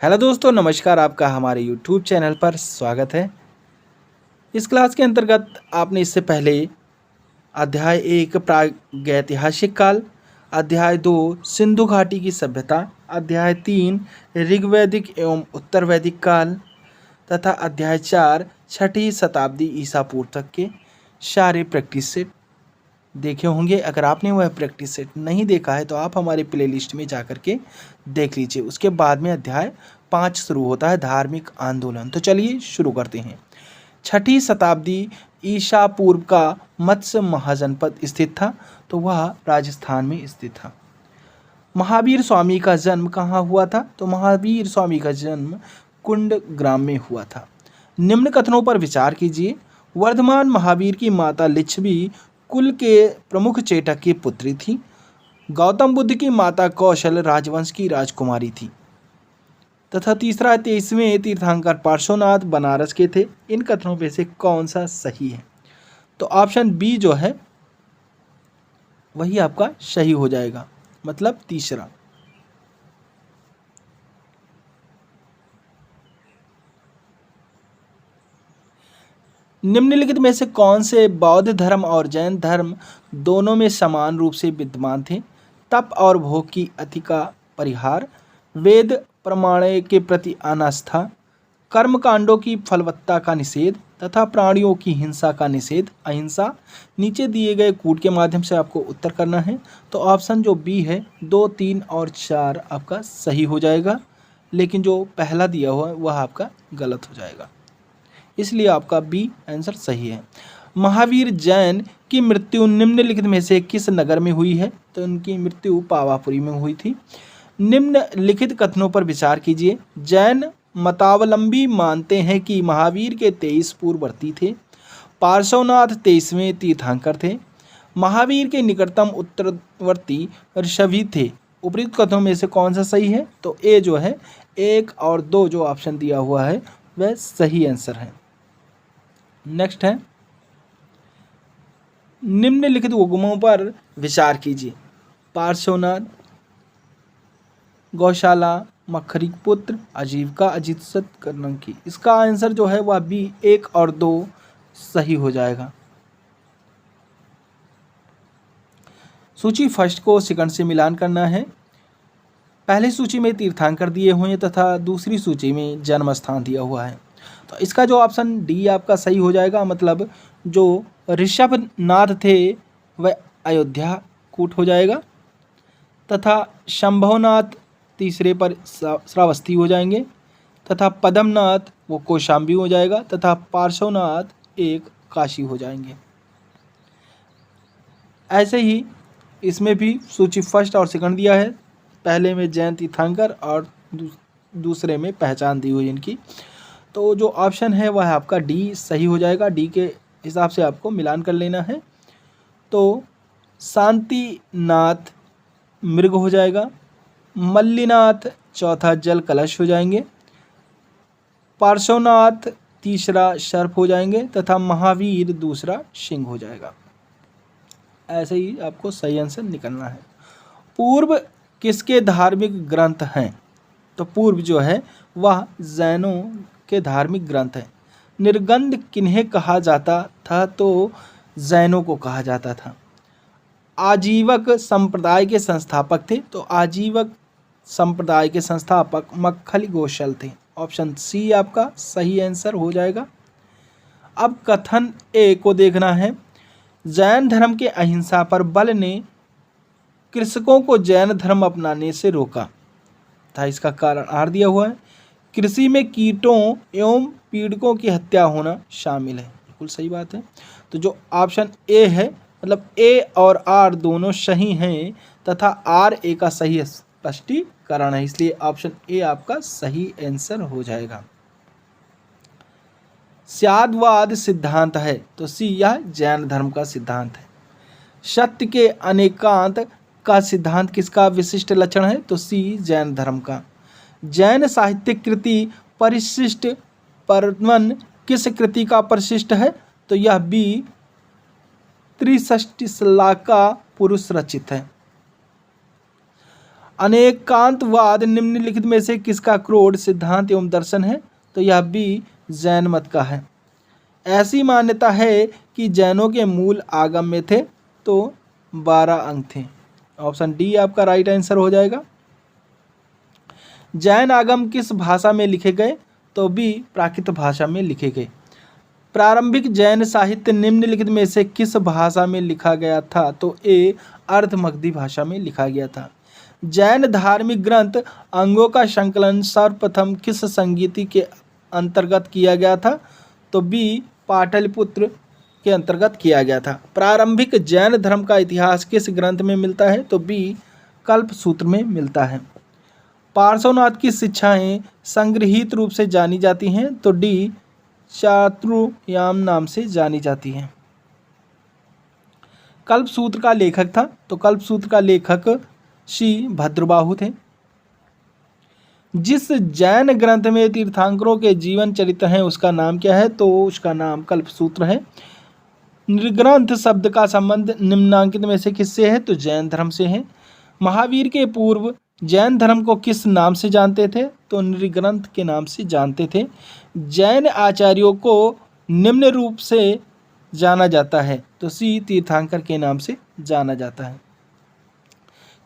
Hello दोस्तों, नमस्कार। आपका हमारे यूट्यूब चैनल पर स्वागत है। इस क्लास के अंतर्गत आपने इससे पहले अध्याय 1 प्रागैतिहासिक काल, अध्याय 2 सिंधु घाटी की सभ्यता, अध्याय 3 ऋग्वैदिक एवं उत्तर वैदिक काल तथा अध्याय 4 छठी शताब्दी ईसा पूर्व तक के सारे प्रैक्टिस सेट देखे होंगे। अगर आपने वह प्रैक्टिस सेट नहीं देखा है तो आप हमारे प्लेलिस्ट में जाकर के देख लीजिए। उसके बाद में अध्याय 5 शुरू होता है, धार्मिक आंदोलन। तो चलिए शुरू करते हैं। छठी शताब्दी ईसा पूर्व का मत्स्य महाजनपद स्थित था, तो वह राजस्थान में स्थित था। महावीर स्वामी का जन्म कहाँ हुआ था? तो महावीर स्वामी का जन्म कुंड ग्राम में हुआ था। निम्न कथनों पर विचार कीजिए। वर्धमान महावीर की माता लिच्छवी कुल के प्रमुख चेटक की पुत्री थी। गौतम बुद्ध की माता कौशल राजवंश की राजकुमारी थी। तथा तीसरा, 23वें तीर्थंकर पार्श्वनाथ बनारस के थे। इन कथनों में से कौन सा सही है? तो ऑप्शन बी जो है वही आपका सही हो जाएगा, मतलब तीसरा। निम्नलिखित में से कौन से बौद्ध धर्म और जैन धर्म दोनों में समान रूप से विद्यमान थे? तप और भोग की अति का परिहार, वेद प्रमाण के प्रति अनास्था, कर्म कांडों की फलवत्ता का निषेध तथा प्राणियों की हिंसा का निषेध, अहिंसा। नीचे दिए गए कूट के माध्यम से आपको उत्तर करना है। तो ऑप्शन जो बी है 2, 3 और 4 आपका सही हो जाएगा, लेकिन जो पहला दिया हुआ है वह आपका गलत हो जाएगा, इसलिए आपका बी आंसर सही है। महावीर जैन की मृत्यु निम्नलिखित में से किस नगर में हुई है? तो उनकी मृत्यु पावापुरी में हुई थी। निम्नलिखित कथनों पर विचार कीजिए। जैन मतावलंबी मानते हैं कि महावीर के 23 पूर्ववर्ती थे। पार्श्वनाथ 23वें तीर्थंकर थे। महावीर के निकटतम उत्तरवर्ती ऋषभि थे। उपयुक्त कथनों में से कौन सा सही है? तो ए जो है 1 और 2 जो ऑप्शन दिया हुआ है वह सही आंसर है। नेक्स्ट है, निम्नलिखित उगमों पर विचार कीजिए। पार्श्वनाथ, गौशाला, मखरी पुत्र, आजीविका, अजित सतकर्णकी। इसका आंसर जो है वह बी 1 और 2 सही हो जाएगा। सूची फर्स्ट को सेकंड से मिलान करना है। पहली सूची में तीर्थंकर दिए हुए हैं तथा दूसरी सूची में जन्म स्थान दिया हुआ है। तो इसका जो ऑप्शन डी आपका सही हो जाएगा, मतलब जो ऋषभनाथ थे वह अयोध्या कूट हो जाएगा तथा शंभवनाथ तीसरे पर श्रावस्ती हो जाएंगे तथा पद्मनाथ वो कौशाम्बी हो जाएगा तथा पार्श्वनाथ एक काशी हो जाएंगे। ऐसे ही इसमें भी सूची फर्स्ट और सेकंड दिया है। पहले में जैन तीर्थंकर और दूसरे में पहचान दी हुई इनकी। तो जो ऑप्शन है वह आपका डी सही हो जाएगा। डी के हिसाब से आपको मिलान कर लेना है। तो शांतिनाथ मृग हो जाएगा, मल्लीनाथ चौथा जल कलश हो जाएंगे, पार्श्वनाथ तीसरा सर्प हो जाएंगे तथा महावीर दूसरा सिंह हो जाएगा। ऐसे ही आपको सही आंसर निकलना है। पूर्व किसके धार्मिक ग्रंथ हैं? तो पूर्व जो है वह जैनों के धार्मिक ग्रंथ हैं। निर्गंध किन्हें कहा जाता था? तो जैनों को कहा जाता था। आजीवक संप्रदाय के संस्थापक थे, तो आजीवक संप्रदाय के संस्थापक मक्खली गोशल थे। ऑप्शन सी आपका सही आंसर हो जाएगा। अब कथन ए को देखना है। जैन धर्म के अहिंसा पर बल ने कृषकों को जैन धर्म अपनाने से रोका था। इसका कारण आर दिया हुआ है। कृषि में कीटों एवं पीड़कों की हत्या होना शामिल है। बिल्कुल सही बात है। तो जो ऑप्शन ए है, मतलब ए और आर दोनों सही हैं तथा आर ए का सही स्पष्टीकरण है, इसलिए ऑप्शन ए आपका सही आंसर हो जाएगा। स्याद्वाद सिद्धांत है, तो सी यह जैन धर्म का सिद्धांत है। सत्य के अनेकांत का सिद्धांत किसका विशिष्ट लक्षण है? तो सी जैन धर्म का। जैन साहित्यिक कृति परिशिष्ट परवन किस कृति का परिशिष्ट है? तो यह बी त्रिषष्टि श्लोका पुरुष रचित है। अनेकांतवाद निम्नलिखित में से किसका क्रोध सिद्धांत एवं दर्शन है? तो यह भी जैन मत का है। ऐसी मान्यता है कि जैनों के मूल आगम में थे, तो 12 अंग थे। ऑप्शन डी आपका राइट आंसर हो जाएगा। जैन आगम किस भाषा में लिखे गए? तो बी प्राकृत भाषा में लिखे गए। प्रारंभिक जैन साहित्य निम्नलिखित में से किस भाषा में लिखा गया था? तो ए अर्धमगधी भाषा में लिखा गया था। जैन धार्मिक ग्रंथ अंगों का संकलन सर्वप्रथम किस संगीति के अंतर्गत किया गया था? तो बी पाटलिपुत्र के अंतर्गत किया गया था। प्रारंभिक जैन धर्म का इतिहास किस ग्रंथ में मिलता है? तो बी कल्पसूत्र में मिलता है। पार्श्वनाथ की शिक्षाएं संग्रहित रूप से जानी जाती हैं, तो डी चातुर्याम नाम से जानी जाती हैं। कल्पसूत्र का लेखक था, तो कल्पसूत्र का लेखक श्री भद्रबाहु थे। जिस जैन ग्रंथ में तीर्थंकरों के जीवन चरित्र हैं उसका नाम क्या है? तो उसका नाम कल्पसूत्र है। निर्ग्रंथ शब्द का संबंध निम्नांकित में से किससे है? तो जैन धर्म से है। महावीर के पूर्व जैन धर्म को किस नाम से जानते थे? तो निर्ग्रंथ के नाम से जानते थे। जैन आचार्यों को निम्न रूप से जाना जाता है, तो सी तीर्थंकर के नाम से जाना जाता है।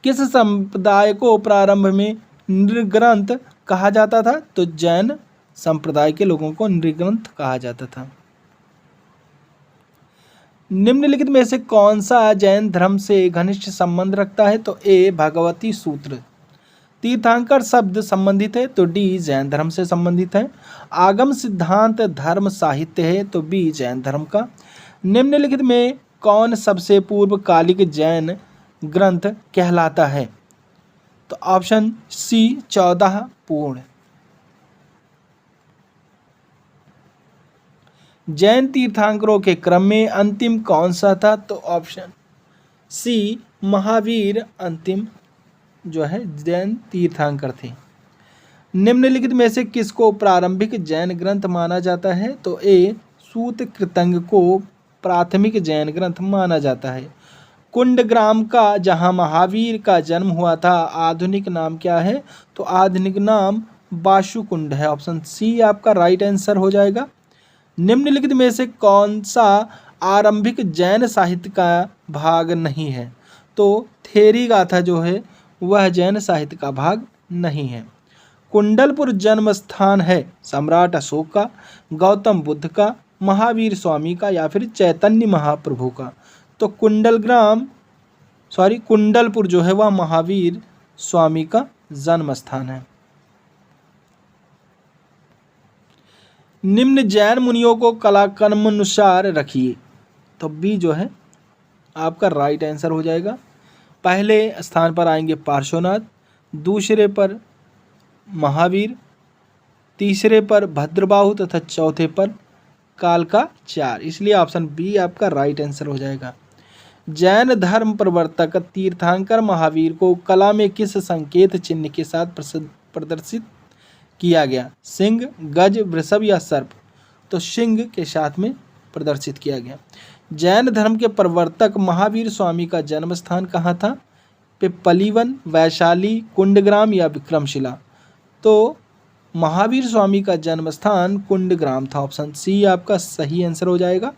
किस संप्रदाय को प्रारंभ में निर्ग्रंथ कहा जाता था? तो जैन संप्रदाय के लोगों को निर्ग्रंथ कहा जाता था। निम्नलिखित में से कौन सा जैन धर्म से घनिष्ठ संबंध रखता है? तो ए भगवती सूत्र। तीर्थंकर शब्द संबंधित है, तो डी जैन धर्म से संबंधित है। आगम सिद्धांत धर्म साहित्य है, तो बी जैन धर्म का। निम्नलिखित में कौन सबसे पूर्वकालिक जैन ग्रंथ कहलाता है? तो ऑप्शन सी 14 पूर्ण। जैन तीर्थंकरों के क्रम में अंतिम कौन सा था? तो ऑप्शन सी महावीर अंतिम जो है जैन तीर्थंकर थे। निम्नलिखित में से किसको प्रारंभिक जैन ग्रंथ माना जाता है? तो ए सूत कृतंग को प्राथमिक जैन ग्रंथ माना जाता है। कुंडग्राम का जहां महावीर का जन्म हुआ था आधुनिक नाम क्या है? तो आधुनिक नाम बाशुकुंड है। ऑप्शन सी आपका राइट आंसर हो जाएगा। निम्नलिखित में से कौन सा आरंभिक जैन साहित्य का भाग नहीं है? तो थेरी गाथा जो है वह जैन साहित्य का भाग नहीं है। कुंडलपुर जन्म स्थान है सम्राट अशोक का, गौतम बुद्ध का, महावीर स्वामी का या फिर चैतन्य महाप्रभु का? तो कुंडलपुर जो है वह महावीर स्वामी का जन्म स्थान है। निम्न जैन मुनियों को कलाक्रमानुसार रखिए, तो बी जो है आपका राइट आंसर हो जाएगा। पहले स्थान पर आएंगे पार्श्वनाथ, दूसरे पर महावीर, तीसरे पर भद्रबाहु तथा चौथे पर कालकाचार्य, इसलिए ऑप्शन बी आपका राइट आंसर हो जाएगा। जैन धर्म प्रवर्तक तीर्थंकर महावीर को कला में किस संकेत चिन्ह के साथ प्रदर्शित किया गया? सिंह, गज, वृषभ या सर्प? तो सिंह के साथ में प्रदर्शित किया गया। जैन धर्म के प्रवर्तक महावीर स्वामी का जन्म स्थान कहाँ था? पिप्पलीवन, वैशाली, कुंडग्राम या विक्रमशिला? तो महावीर स्वामी का जन्म स्थान कुंडग्राम था। ऑप्शन सी आपका सही आंसर हो जाएगा।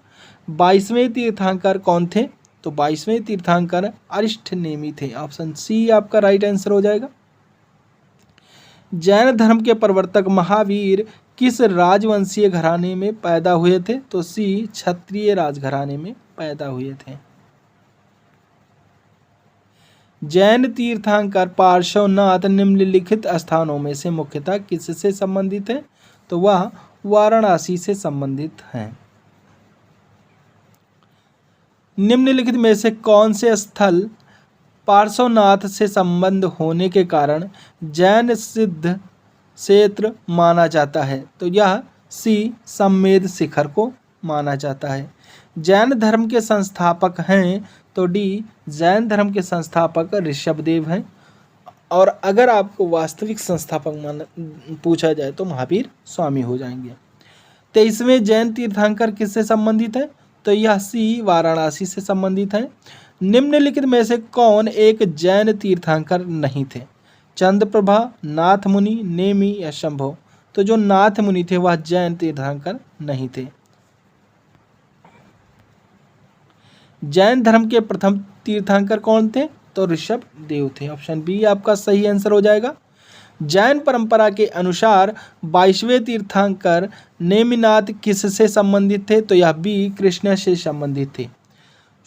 22वें तीर्थंकर कौन थे? तो 22वें तीर्थंकर अरिष्टनेमी थे। ऑप्शन सी आपका राइट आंसर हो जाएगा। जैन धर्म के प्रवर्तक महावीर किस राजवंशीय घराने में पैदा हुए थे? तो सी क्षत्रिय राजघराने में पैदा हुए थे। जैन तीर्थंकर पार्श्वनाथ निम्नलिखित स्थानों में से मुख्यतः किससे संबंधित है? तो वह वाराणसी से संबंधित हैं। निम्नलिखित में से कौन से स्थल पार्श्वनाथ से संबंध होने के कारण जैन सिद्ध क्षेत्र माना जाता है? तो यह सी सम्मेद शिखर को माना जाता है। जैन धर्म के संस्थापक हैं? तो डी जैन धर्म के संस्थापक ऋषभदेव हैं। और अगर आपको वास्तविक संस्थापक पूछा जाए तो महावीर स्वामी हो जाएंगे। 23वें जैन तीर्थंकर किससे संबंधित है? तो यह सी वाराणसी से संबंधित है। निम्नलिखित में से कौन एक जैन तीर्थंकर नहीं थे? चंद्रप्रभा, नाथ मुनि, नेमि या शंभो। तो जो नाथ मुनि थे वह जैन तीर्थंकर नहीं थे। जैन धर्म के प्रथम तीर्थंकर कौन थे? तो ऋषभ देव थे। ऑप्शन बी आपका सही आंसर हो जाएगा। जैन परंपरा के अनुसार 22वें तीर्थंकर नेमिनाथ किससे संबंधित थे? तो यह बी कृष्ण से संबंधित थे।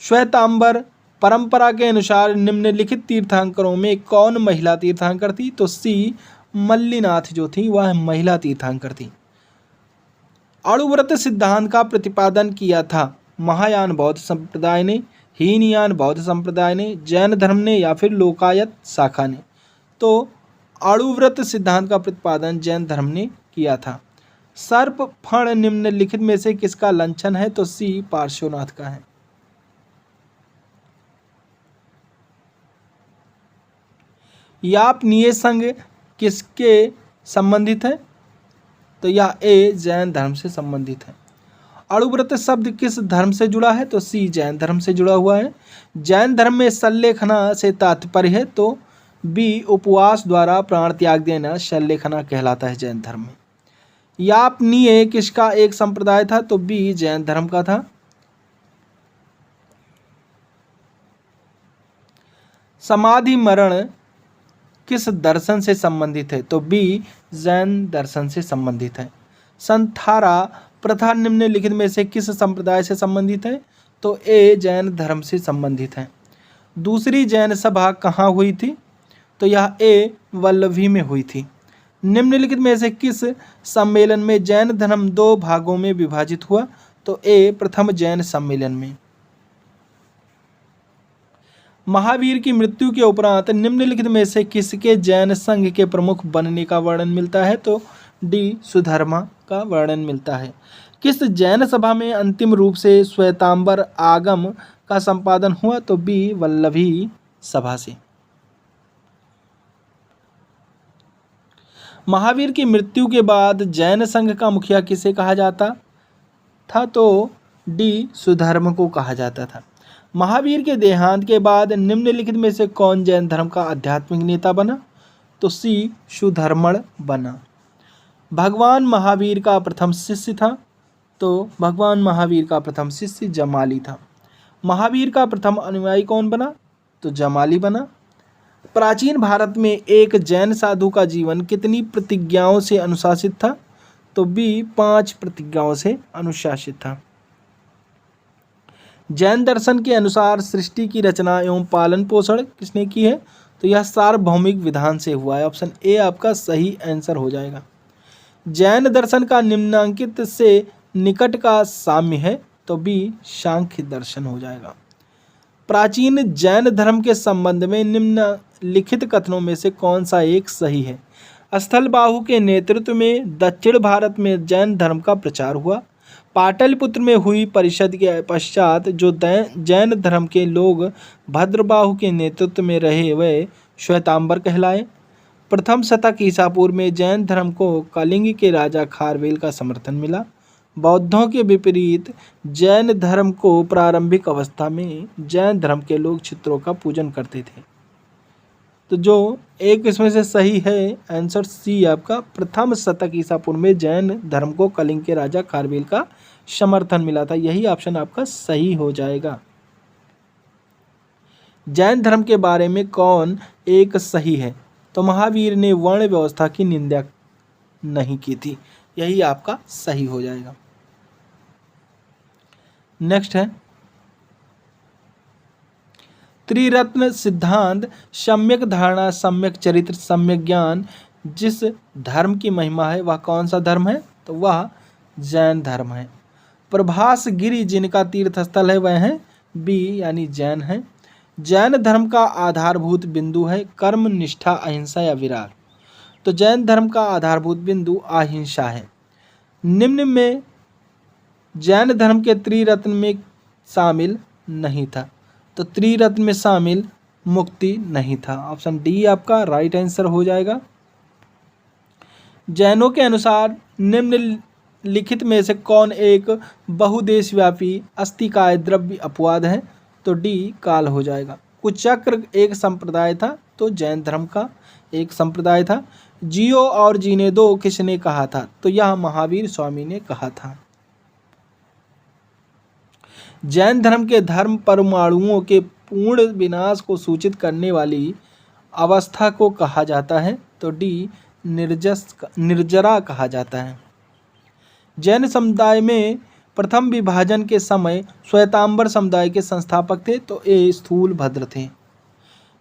श्वेतांबर परंपरा के अनुसार निम्नलिखित तीर्थंकरों में कौन महिला तीर्थंकर थी? तो सी मल्लीनाथ जो थी वह महिला तीर्थंकर थी। अणुव्रत सिद्धांत का प्रतिपादन किया था महायान बौद्ध संप्रदाय ने, हीनयान बौद्ध संप्रदाय ने, जैन धर्म ने या फिर लोकायत शाखा ने? तो अणुव्रत सिद्धांत का प्रतिपादन जैन धर्म ने किया था। सर्प फण निम्नलिखित में से किसका लक्षण है? तो सी पार्श्वनाथ का है। यापनीय संघ किसके संबंधित है? तो यह ए जैन धर्म से संबंधित है। अणुव्रत शब्द किस धर्म से जुड़ा है? तो सी जैन धर्म से जुड़ा हुआ है। जैन धर्म में शल्यलेखना से तात्पर्य है? तो बी उपवास द्वारा प्राण त्याग देना शल्यलेखना कहलाता है जैन धर्म में। यापनीय किसका एक संप्रदाय था? तो बी जैन धर्म का था। समाधि मरण किस दर्शन से संबंधित है? तो बी जैन दर्शन से संबंधित है। संथारा प्रथा निम्नलिखित में से किस संप्रदाय से संबंधित है? तो ए जैन धर्म से संबंधित है। दूसरी जैन सभा कहाँ हुई थी? तो यह ए वल्लभी में हुई थी। निम्नलिखित में से किस सम्मेलन में जैन धर्म 2 भागों में विभाजित हुआ? तो ए प्रथम जैन सम्मेलन में। महावीर की मृत्यु के उपरांत निम्नलिखित में से किसके जैन संघ के प्रमुख बनने का वर्णन मिलता है? तो डी सुधर्मा का वर्णन मिलता है। किस जैन सभा में अंतिम रूप से श्वेतांबर आगम का संपादन हुआ? तो बी वल्लभी सभा से। महावीर की मृत्यु के बाद जैन संघ का मुखिया किसे कहा जाता था? तो डी सुधर्म को कहा जाता था। महावीर के देहांत के बाद निम्नलिखित में से कौन जैन धर्म का आध्यात्मिक नेता बना? तो सी सुधर्मण बना। भगवान महावीर का प्रथम शिष्य था? तो भगवान महावीर का प्रथम शिष्य जमाली था। महावीर का प्रथम अनुयायी कौन बना? तो जमाली बना। प्राचीन भारत में एक जैन साधु का जीवन कितनी प्रतिज्ञाओं से अनुशासित था? तो बी 5 प्रतिज्ञाओं से अनुशासित था। जैन दर्शन के अनुसार सृष्टि की रचना एवं पालन पोषण किसने की है? तो यह सार्वभौमिक विधान से हुआ है। ऑप्शन ए आपका सही आंसर हो जाएगा। जैन दर्शन का निम्नांकित से निकट का साम्य है? तो बी सांख्य दर्शन हो जाएगा। प्राचीन जैन धर्म के संबंध में निम्नलिखित कथनों में से कौन सा एक सही है? स्थलबाहु के नेतृत्व में दक्षिण भारत में जैन धर्म का प्रचार हुआ। पाटलिपुत्र में हुई परिषद के पश्चात जो जैन धर्म के लोग भद्रबाहु के नेतृत्व में रहे वे श्वेतांबर कहलाए। प्रथम शतक ईसा पूर्व में जैन धर्म को कलिंग के राजा खारवेल का समर्थन मिला। बौद्धों के विपरीत जैन धर्म को प्रारंभिक अवस्था में जैन धर्म के लोग चित्रों का पूजन करते थे। तो जो एक इसमें से सही है आंसर सी आपका प्रथम शतक ईसा पूर्व में जैन धर्म को कलिंग के राजा खारवेल का समर्थन मिला था। यही ऑप्शन आपका सही हो जाएगा। जैन धर्म के बारे में कौन एक सही है? तो महावीर ने वर्ण व्यवस्था की निंदा नहीं की थी। यही आपका सही हो जाएगा। नेक्स्ट है त्रिरत्न सिद्धांत सम्यक धारणा, सम्यक चरित्र, सम्यक ज्ञान जिस धर्म की महिमा है वह कौन सा धर्म है? तो वह जैन धर्म है। प्रभास गिरि जिनका तीर्थ स्थल है वह है बी यानी जैन है। जैन धर्म का आधारभूत बिंदु है कर्म, निष्ठा, अहिंसा या विराग। तो जैन धर्म का आधारभूत बिंदु अहिंसा है। निम्न में जैन धर्म के त्रिरत्न में शामिल नहीं था। तो त्रिरत्न में शामिल मुक्ति नहीं था। ऑप्शन डी आपका राइट आंसर हो जाएगा। जैनों के अनुसार निम्नलिखित में से कौन एक बहुदेशव्यापी अस्तिकाय द्रव्य अपवाद है? तो डी काल हो जाएगा। कुचक्र एक संप्रदाय था, तो जैन धर्म का एक संप्रदाय था। जियो और जीने दो किसने कहा था, तो यह महावीर स्वामी ने कहा था। जैन धर्म के धर्म परमाणुओं के पूर्ण विनाश को सूचित करने वाली अवस्था को कहा जाता है, तो डी निर्जरा कहा जाता है। जैन समुदाय में प्रथम विभाजन के समय श्वेतांबर समुदाय के संस्थापक थे, तो ए स्थूलभद्र थे।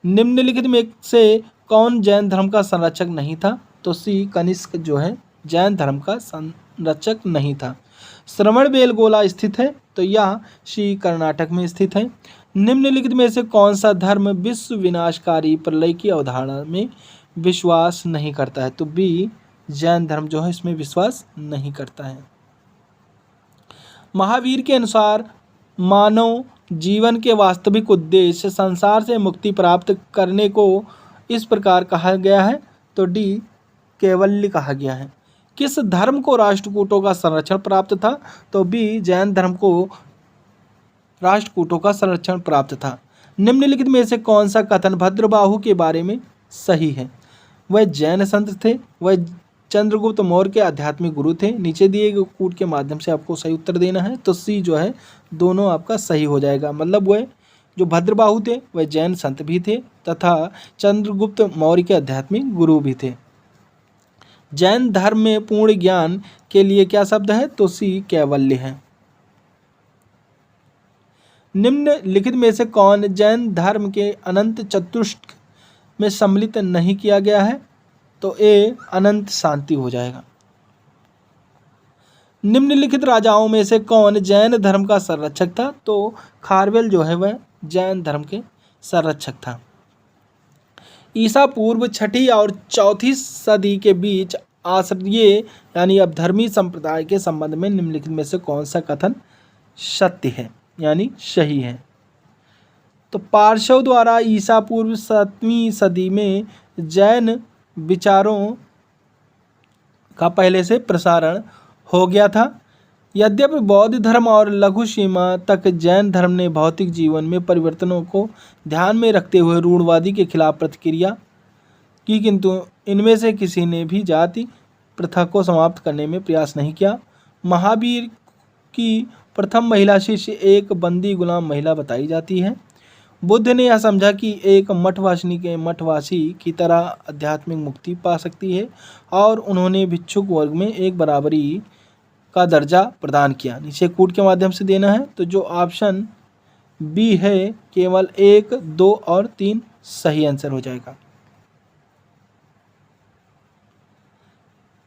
निम्नलिखित में से कौन जैन धर्म का संरक्षक नहीं था, तो सी कनिष्क जो है जैन धर्म का संरक्षक नहीं था। श्रवणबेलगोला स्थित है, तो यह सी कर्नाटक में स्थित है। निम्नलिखित में से कौन सा धर्म विश्व विनाशकारी प्रलय की अवधारणा में विश्वास नहीं करता है, तो बी जैन धर्म जो है इसमें विश्वास नहीं करता है। महावीर के अनुसार मानव जीवन के वास्तविक उद्देश्य संसार से मुक्ति प्राप्त करने को इस प्रकार कहा गया है, तो डी कैवल्य कहा गया है। किस धर्म को राष्ट्रकूटों का संरक्षण प्राप्त था, तो बी जैन धर्म को राष्ट्रकूटों का संरक्षण प्राप्त था। निम्नलिखित में से कौन सा कथन भद्रबाहु के बारे में सही है? वह जैन संत थे, वह चंद्रगुप्त मौर्य के आध्यात्मिक गुरु थे। नीचे दिए गए कूट के माध्यम से आपको सही उत्तर देना है, तो सी जो है दोनों आपका सही हो जाएगा। मतलब वह जो भद्रबाहु थे वह जैन संत भी थे तथा चंद्रगुप्त मौर्य के आध्यात्मिक गुरु भी थे। जैन धर्म में पूर्ण ज्ञान के लिए क्या शब्द है, तो सी कैवल्य है। निम्नलिखित में से कौन जैन धर्म के अनंत चतुष्क में सम्मिलित नहीं किया गया है, तो ए अनंत शांति हो जाएगा। निम्नलिखित राजाओं में से कौन जैन धर्म का संरक्षक था, तो खारवेल जो है वह जैन धर्म के संरक्षक था। ईसा पूर्व 6ठी और 4ठी सदी के बीच आश्रय यानी अवधर्मी संप्रदाय के संबंध में निम्नलिखित में से कौन सा कथन सत्य है यानी सही है, तो पार्श्व द्वारा ईसा पूर्व 7वीं सदी में जैन विचारों का पहले से प्रसारण हो गया था। यद्यपि बौद्ध धर्म और लघु सीमा तक जैन धर्म ने भौतिक जीवन में परिवर्तनों को ध्यान में रखते हुए रूढ़वादी के खिलाफ प्रतिक्रिया की, किंतु इनमें से किसी ने भी जाति प्रथा को समाप्त करने में प्रयास नहीं किया। महावीर की प्रथम महिला शिष्य एक बंदी गुलाम महिला बताई जाती है। बुद्ध ने यह समझा कि एक मठवासी की तरह आध्यात्मिक मुक्ति पा सकती है और उन्होंने भिक्षुक वर्ग में एक बराबरी का दर्जा प्रदान किया। नीचे कूट के माध्यम से देना है, तो जो ऑप्शन बी है केवल 1, 2 और 3 सही आंसर हो जाएगा।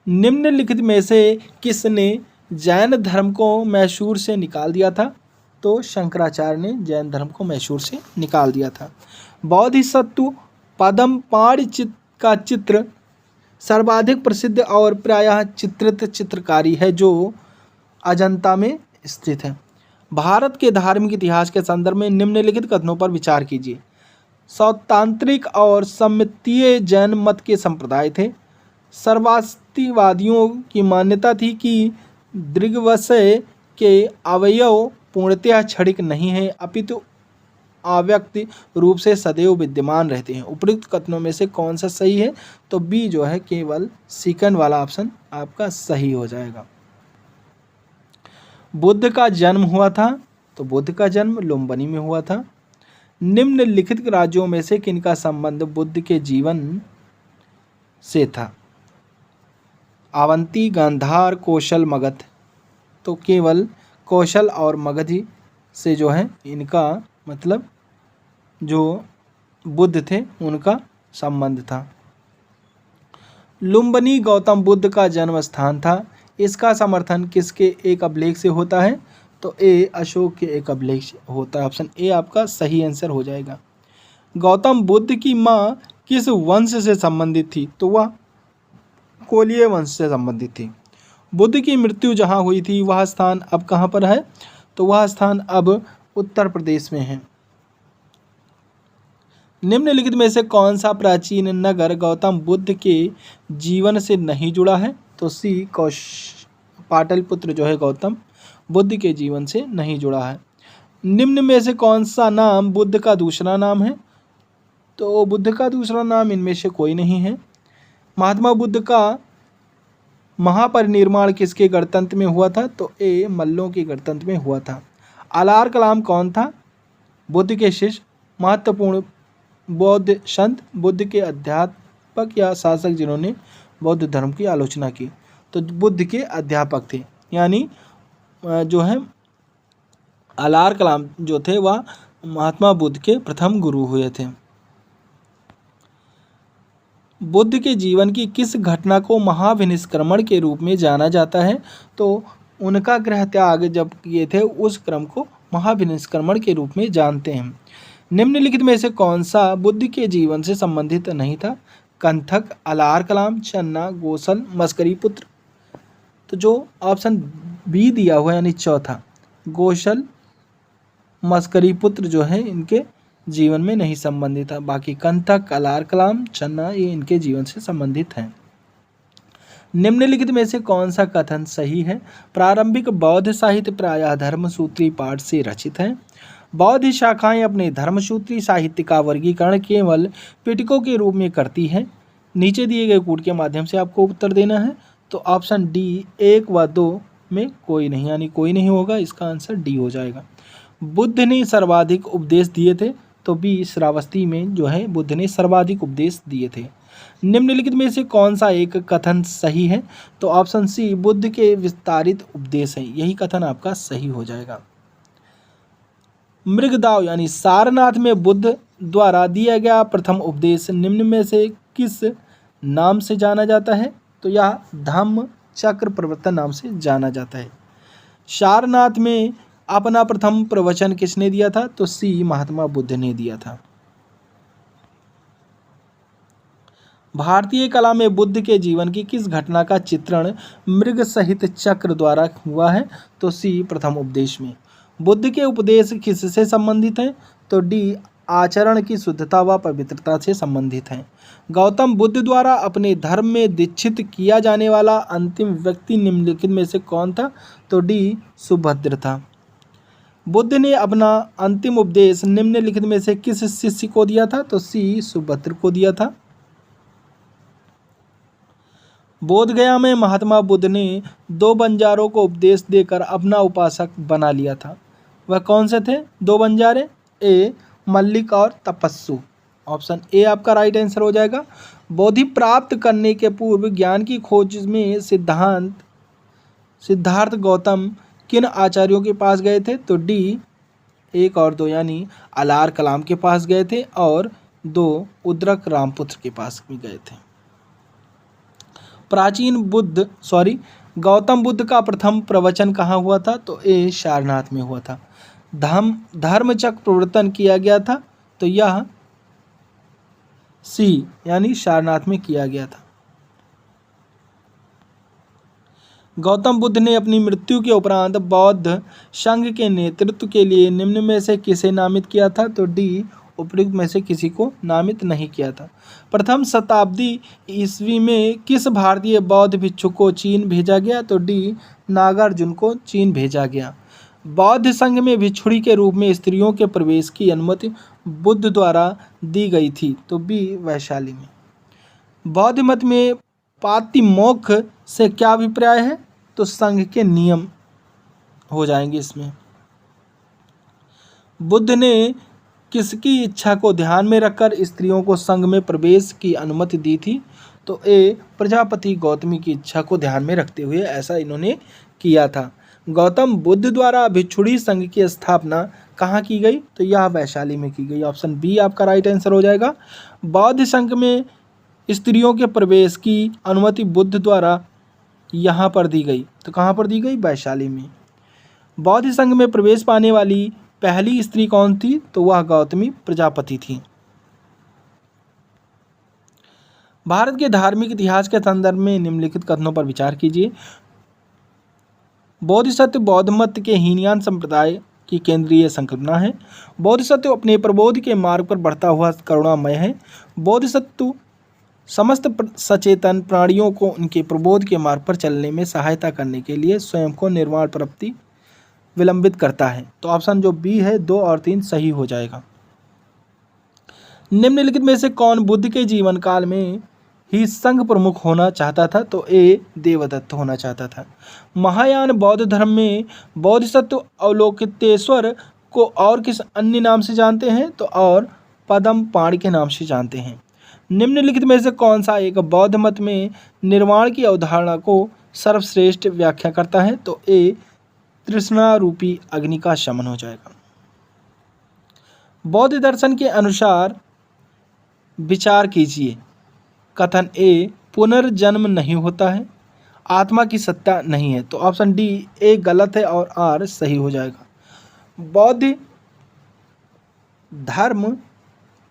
निम्नलिखित में से किसने जैन धर्म को मैसूर से निकाल दिया था, तो शंकराचार्य ने जैन धर्म को मैसूर से निकाल दिया था। बोधिसत्व पद्मपाणि का चित्र सर्वाधिक प्रसिद्ध और प्रायः चित्रित चित्रकारी है जो अजंता में स्थित है। भारत के धार्मिक इतिहास के संदर्भ में निम्नलिखित कथनों पर विचार कीजिए। सौतांत्रिक और सम्मितीय जैन मत के संप्रदाय थे। सर्वास्तिवादियों की मान्यता थी कि दृग्वशय के अवयव पूर्णतः क्षणिक नहीं है अपितु अव्यक्त रूप से सदैव विद्यमान रहते हैं। उपयुक्त कथनों में से कौन सा सही है, तो बी जो है केवल सेकंड वाला ऑप्शन आपका सही हो जाएगा। बुद्ध का जन्म हुआ था, तो बुद्ध का जन्म लुम्बिनी में हुआ था। निम्नलिखित राज्यों में से किनका संबंध बुद्ध के जीवन से था? अवंती, गांधार, कौशल, मगध, तो केवल कौशल और मगध से जो है इनका मतलब जो बुद्ध थे उनका संबंध था। लुम्बिनी गौतम बुद्ध का जन्म स्थान था। इसका समर्थन किसके एक अभिलेख से होता है, तो ए अशोक के एक अभिलेख से होता है। ऑप्शन ए आपका सही आंसर हो जाएगा। गौतम बुद्ध की माँ किस वंश से संबंधित थी, तो वह कोलीय वंश से संबंधित थी। बुद्ध की मृत्यु जहाँ हुई थी वह स्थान अब कहाँ पर है, तो वह स्थान अब उत्तर प्रदेश में है। निम्नलिखित में से कौन सा प्राचीन नगर गौतम बुद्ध के जीवन से नहीं जुड़ा है, तो सी पाटलिपुत्र जो है गौतम बुद्ध के जीवन से नहीं जुड़ा है। निम्न में से कौन सा नाम बुद्ध का दूसरा नाम है, तो बुद्ध का दूसरा नाम इनमें से कोई नहीं है। महात्मा बुद्ध का महापरिनिर्वाण किसके गणतंत्र में हुआ था? तो ए मल्लों के गणतंत्र में हुआ था। अलार कलाम कौन था? बुद्ध के शिष्य, महत्वपूर्ण बौद्ध संत, बुद्ध के अध्यापक या शासक जिन्होंने बौद्ध धर्म की आलोचना की। तो बुद्ध के अध्यापक थे, यानी जो है अलार कलाम जो थे वह महात्मा बुद्ध के प्रथम गुरु हुए थे। बुद्ध के जीवन की किस घटना को महाविनिष्क्रमण के रूप में जाना जाता है? तो उनका गृह त्याग जब किए थे उस क्रम को महाविनिष्क्रमण के रूप में जानते हैं। निम्नलिखित में से कौन सा बुद्ध के जीवन से संबंधित नहीं था? कंथक, अलार कलाम, चन्ना, गोसल, मस्करी पुत्र। तो जो ऑप्शन बी दिया हुआ है यानी चौथा, गोसल मस्करी पुत्र जो है इनके जीवन में नहीं संबंधित था। बाकी कंथक, अलार कलाम, चन्ना ये इनके जीवन से संबंधित हैं। निम्नलिखित में से कौन सा कथन सही है? प्रारंभिक बौद्ध साहित्य प्रायः धर्मसूत्री पाठ से रचित है। बौद्ध शाखाएं अपने धर्मसूत्री साहित्य का वर्गीकरण केवल पिटकों के रूप में करती है। नीचे दिए गए कूट के माध्यम से आपको उत्तर देना है। तो ऑप्शन डी 1 व 2 में कोई नहीं, यानी कोई नहीं होगा, इसका आंसर डी हो जाएगा। बुद्ध ने सर्वाधिक उपदेश दिए थे। तो बी श्रावस्ती में जो है बुद्ध ने सर्वाधिक उपदेश दिए थे। निम्नलिखित में से कौन सा एक कथन सही है? तो ऑप्शन सी बुद्ध के विस्तारित उपदेश है, यही कथन आपका सही हो जाएगा। मृगदाव यानी सारनाथ में बुद्ध द्वारा दिया गया प्रथम उपदेश निम्न में से किस नाम से जाना जाता है? तो यह धम्म चक्र प्रवर्तन नाम से जाना जाता है। सारनाथ में अपना प्रथम प्रवचन किसने दिया था? तो सी महात्मा बुद्ध ने दिया था। भारतीय कला में बुद्ध के जीवन की किस घटना का चित्रण मृग सहित चक्र द्वारा हुआ है? तो सी प्रथम उपदेश में। बुद्ध के उपदेश किससे संबंधित हैं? तो डी आचरण की शुद्धता व पवित्रता से संबंधित हैं। गौतम बुद्ध द्वारा अपने धर्म में दीक्षित किया जाने वाला अंतिम व्यक्ति निम्नलिखित में से कौन था? तो डी सुभद्र था। बुद्ध ने अपना अंतिम उपदेश निम्नलिखित में से किस शिष्य को दिया था? तो सी सुभद्र को दिया था। बोधगया में महात्मा बुद्ध ने 2 बंजारों को उपदेश देकर अपना उपासक बना लिया था। वह कौन से थे 2 बंजारे? ए मल्लिक और तपस्सु। ऑप्शन ए आपका राइट आंसर हो जाएगा। बोधि प्राप्त करने के पूर्व ज्ञान की खोज में सिद्धार्थ गौतम किन आचार्यों के पास गए थे? तो डी 1 और 2 यानी अलार कलाम के पास गए थे और 2 उद्रक रामपुत्र के पास भी गए थे। गौतम बुद्ध का प्रथम प्रवचन कहाँ हुआ था? तो ए सारनाथ में हुआ था। धर्मचक्र प्रवर्तन किया गया था। तो यह सी यानी सारनाथ में किया गया था। गौतम बुद्ध ने अपनी मृत्यु के उपरांत बौद्ध संघ के नेतृत्व के लिए निम्न में से किसे नामित किया था? तो डी उपयुक्त में से किसी को नामित नहीं किया था। प्रथम शताब्दी ईस्वी में किस भारतीय बौद्ध भिक्षु को चीन भेजा गया? तो डी नागार्जुन को चीन भेजा गया। बौद्ध संघ में भिक्षुणी के रूप में स्त्रियों के प्रवेश की अनुमति बुद्ध द्वारा दी गई थी। तो बी वैशाली में। बौद्ध मत में पातिमोक्ष से क्या अभिप्राय है? तो संघ के नियम हो जाएंगे इसमें। बुद्ध ने किसकी इच्छा को ध्यान में रखकर स्त्रियों को संघ में प्रवेश की अनुमति दी थी? तो ए प्रजापति गौतमी की इच्छा को ध्यान में रखते हुए ऐसा इन्होंने किया था। गौतम बुद्ध द्वारा भिक्षुणी संघ की स्थापना कहाँ की गई? तो यह वैशाली में की गई। ऑप्शन बी आपका राइट आंसर हो जाएगा। बौद्ध संघ में स्त्रियों के प्रवेश की अनुमति बुद्ध द्वारा यहाँ पर दी गई। तो कहाँ पर दी गई? वैशाली में। बौद्ध संघ में प्रवेश पाने वाली पहली स्त्री कौन थी? तो वह गौतमी प्रजापति थी। भारत के धार्मिक इतिहास के संदर्भ में निम्नलिखित कथनों पर विचार कीजिए। बोधिसत्व बौद्ध मत के हीनयान संप्रदाय की केंद्रीय संकल्पना है। बोधिसत्व अपने प्रबोध के मार्ग पर बढ़ता हुआ करुणामय है। बोधिसत्व समस्त सचेतन प्राणियों को उनके प्रबोध के मार्ग पर चलने में सहायता करने के लिए स्वयं को निर्वाण प्राप्ति विलंबित करता है। तो ऑप्शन जो बी है 2 और 3 सही हो जाएगा। निम्नलिखित में से कौन बुद्ध के जीवन काल में ही संघ प्रमुख होना चाहता था? तो ए देवदत्त होना चाहता था। महायान बौद्ध धर्म में बोधिसत्व अवलोकितेश्वर को और किस अन्य नाम से जानते हैं? तो और पदम पाणि के नाम से जानते हैं। निम्नलिखित में से कौन सा एक बौद्ध मत में निर्वाण की अवधारणा को सर्वश्रेष्ठ व्याख्या करता है? तो ए तृष्णा रूपी अग्नि का शमन हो जाएगा। बौद्ध दर्शन के अनुसार विचार कीजिए। कथन ए पुनर्जन्म नहीं होता है, आत्मा की सत्ता नहीं है। तो ऑप्शन डी ए गलत है और आर सही हो जाएगा। बौद्ध धर्म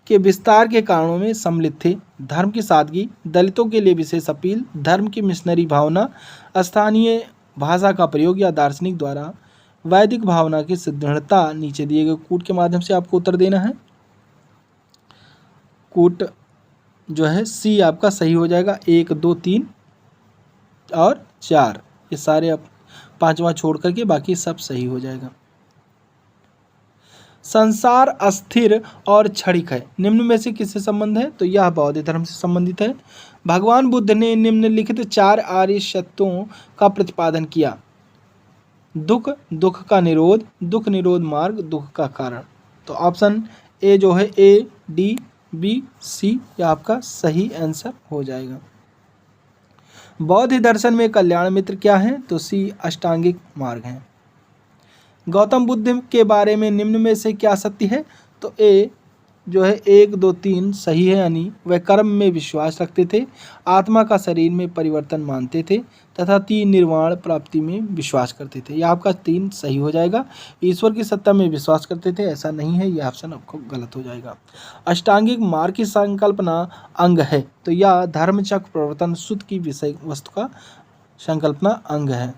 के विस्तार के कारणों में सम्मिलित थे। धर्म की सादगी, दलितों के लिए विशेष अपील, धर्म की मिशनरी भावना, स्थानीय भाषा का प्रयोग या दार्शनिक द्वारा वैदिक भावना की सुदृढ़ता। नीचे दिए गए कूट के माध्यम से आपको उत्तर देना है। कूट जो है सी आपका सही हो जाएगा। 1, 2, 3 और 4 ये सारे आप पांचवा छोड़ करके बाकी सब सही हो जाएगा। संसार अस्थिर और क्षणिक है, निम्न में से किससे संबंध है? तो यह बौद्ध धर्म से संबंधित है। भगवान बुद्ध ने निम्नलिखित 4 आर्य सत्यों का प्रतिपादन किया। दुख, दुख का निरोध, दुख निरोध मार्ग, दुख का कारण। तो ऑप्शन ए जो है ए, डी, बी, सी यह आपका सही आंसर हो जाएगा। बौद्ध दर्शन में कल्याण मित्र क्या है? तो सी अष्टांगिक मार्ग है। गौतम बुद्ध के बारे में निम्न में से क्या सत्य है? तो ए जो है 1, 2, 3 सही है, यानी वह कर्म में विश्वास रखते थे, आत्मा का शरीर में परिवर्तन मानते थे तथा 3 निर्वाण प्राप्ति में विश्वास करते थे। यह आपका 3 सही हो जाएगा। ईश्वर की सत्ता में विश्वास करते थे, ऐसा नहीं है, यह ऑप्शन आपको गलत हो जाएगा। अष्टांगिक मार्ग की संकल्पना अंग है, तो यह धर्मचक्र प्रवर्तन सुध की विषय वस्तु का संकल्पना अंग है।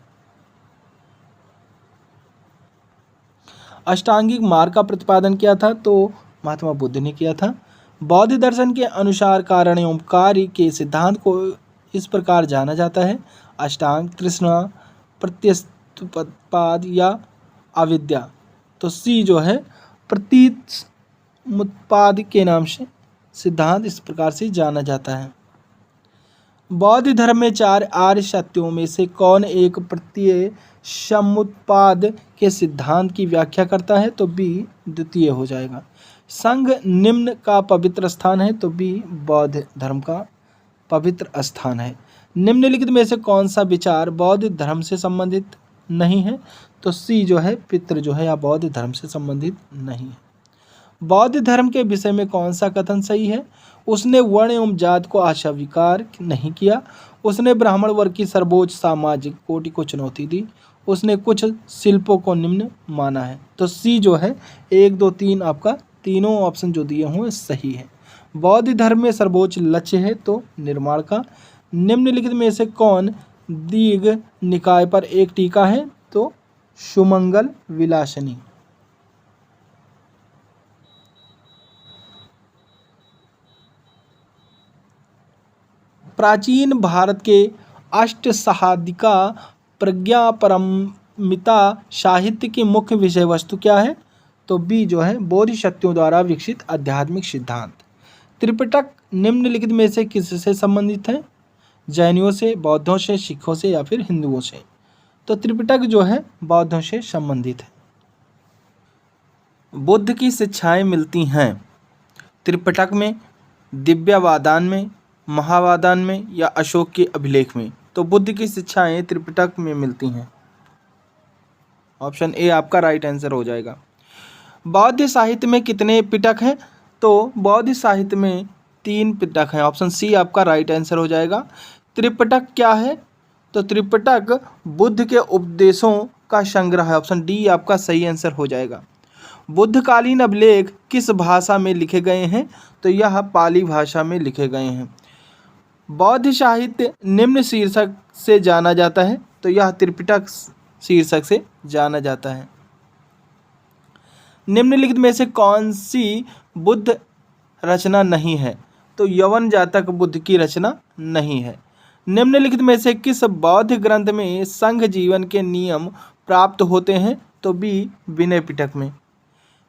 अष्टांगिक मार्ग का प्रतिपादन किया था तो महात्मा बुद्ध ने किया था। बौद्ध दर्शन के अनुसार कारण एवं कार्य के सिद्धांत को इस प्रकार जाना जाता है। अष्टांग, तृष्णा, प्रत्युत्पाद या अविद्या। तो सी जो है प्रतीतमुत्पाद के नाम से सिद्धांत इस प्रकार से जाना जाता है। बौद्ध धर्म में 4 आर्य सत्यों में से कौन एक प्रत्यय समुत्पाद के सिद्धांत की व्याख्या करता है? तो बी द्वितीय हो जाएगा। संघ निम्न का पवित्र स्थान है, तो बी बौद्ध धर्म का पवित्र स्थान है। निम्नलिखित में से कौन सा विचार बौद्ध धर्म से संबंधित नहीं है? तो सी जो है पितृ जो है या बौद्ध धर्म से संबंधित नहीं है। बौद्ध धर्म के विषय में कौन सा कथन सही है? उसने वर्ण एवं जात को अस्वीकार नहीं किया, उसने ब्राह्मण वर्ग की सर्वोच्च सामाजिक कोटि को चुनौती दी, उसने कुछ शिल्पों को निम्न माना है। तो सी जो है 1, 2, 3 आपका तीनों ऑप्शन जो दिए हुए सही है। बौद्ध धर्म में सर्वोच्च लक्ष्य है तो निर्माण का। निम्नलिखित में से कौन दीघ निकाय पर एक टीका है? तो सुमंगल विलासनी। प्राचीन भारत के अष्टसाधिका प्रज्ञा परमिता साहित्य की मुख्य विषय वस्तु क्या है? तो बी जो है बोधिसत्वों द्वारा विकसित आध्यात्मिक सिद्धांत। त्रिपिटक निम्नलिखित में से किससे संबंधित है? जैनियों से, बौद्धों से, सिखों से या फिर हिंदुओं से? तो त्रिपिटक जो है बौद्धों से संबंधित है। बुद्ध की शिक्षाएं मिलती हैं त्रिपिटक में, दिव्यवादान में, महावादान में या अशोक के अभिलेख में? तो बुद्ध की शिक्षाएं त्रिपिटक में मिलती हैं। ऑप्शन ए आपका राइट आंसर हो जाएगा। बौद्ध साहित्य में कितने पिटक हैं? तो बौद्ध साहित्य में 3 पिटक हैं। ऑप्शन सी आपका राइट आंसर हो जाएगा। त्रिपिटक क्या है? तो त्रिपिटक बुद्ध के उपदेशों का संग्रह है। ऑप्शन डी आपका सही आंसर हो जाएगा। बुद्धकालीन अभिलेख किस भाषा में लिखे गए हैं? तो यह पाली भाषा में लिखे गए हैं। बौद्ध साहित्य निम्न शीर्षक से जाना जाता है, तो यह त्रिपिटक शीर्षक से जाना जाता है। निम्नलिखित में से कौन सी बुद्ध रचना नहीं है? तो यवन जातक बुद्ध की रचना नहीं है। निम्नलिखित में से किस बौद्ध ग्रंथ में संघ जीवन के नियम प्राप्त होते हैं? तो बी विनय पिटक में।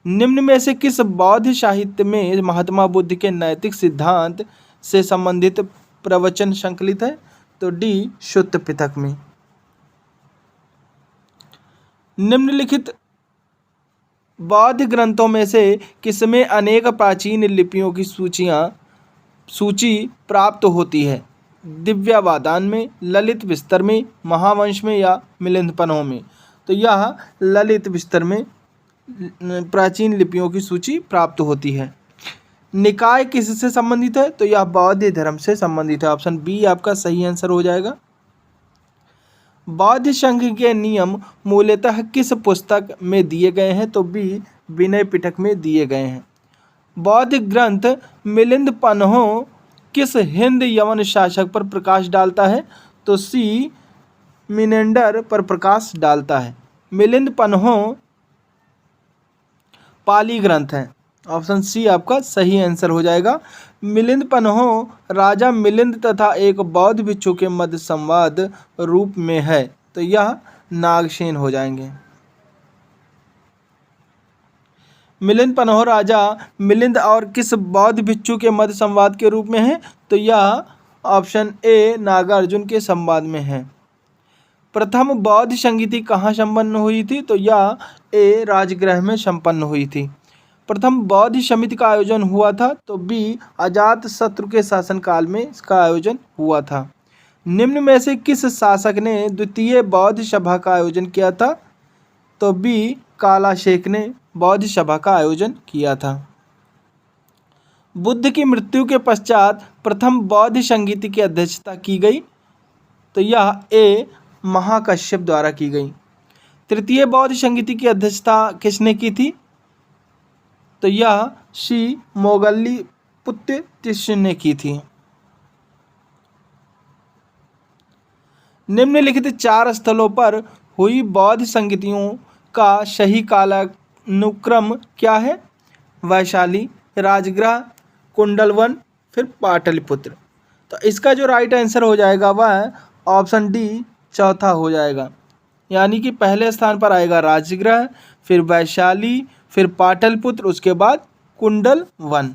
निम्न में से किस बौद्ध साहित्य में महात्मा बुद्ध के नैतिक सिद्धांत से संबंधित प्रवचन संकलित है? तो डी शुद्ध पिटक में। निम्नलिखित बौद्ध ग्रंथों में से किसमें अनेक प्राचीन लिपियों की सूची प्राप्त होती है? दिव्यावादान में, ललित विस्तर में, महावंश में या मिलिंद पन्हों में? तो यह ललित विस्तर में प्राचीन लिपियों की सूची प्राप्त होती है। निकाय किससे संबंधित है? तो यह बौद्ध धर्म से संबंधित है। ऑप्शन बी आपका सही आंसर हो जाएगा। बौद्ध संघ के नियम मूलतः किस पुस्तक में दिए गए हैं? तो बी विनय पिटक में दिए गए हैं। बौद्ध ग्रंथ मिलिंद पन्हों किस हिंद यवन शासक पर प्रकाश डालता है? तो सी मिनेंडर पर प्रकाश डालता है। मिलिंद पन्हों पाली ग्रंथ है। ऑप्शन सी आपका सही आंसर हो जाएगा। मिलिंद पन्हों राजा मिलिंद तथा एक बौद्ध भिक्षु के मध्य संवाद रूप में है। तो यह नागसेन हो जाएंगे। मिलिंद पन्हों राजा मिलिंद और किस बौद्ध भिक्षु के मध्य संवाद के रूप में है? तो यह ऑप्शन ए नागार्जुन के संवाद में है। प्रथम बौद्ध संगीति कहाँ संपन्न हुई थी? तो यह ए राजगृह में संपन्न हुई थी। प्रथम बौद्ध समिति का आयोजन हुआ था? तो बी अजात शत्रु के शासनकाल में इसका आयोजन हुआ था। निम्न में से किस शासक ने द्वितीय बौद्ध सभा का आयोजन किया था? तो बी कालाशेख ने बौद्ध सभा का आयोजन किया था। बुद्ध की मृत्यु के पश्चात प्रथम बौद्ध संगीति की अध्यक्षता की गई? तो यह ए महाकश्यप द्वारा की गई। तृतीय बौद्ध संगीति की अध्यक्षता किसने की थी? तो यह सी मोगल्ली पुत्र तिष्य ने की थी। निम्नलिखित 4 स्थलों पर हुई बौद्ध संगीतियों का सही कालानुक्रम क्या है? वैशाली, राजगृह, कुंडलवन, फिर पाटलिपुत्र। तो इसका जो राइट आंसर हो जाएगा वह ऑप्शन डी चौथा हो जाएगा। यानी कि पहले स्थान पर आएगा राजगृह, फिर वैशाली, फिर पाटलिपुत्र, उसके बाद कुंडलवन।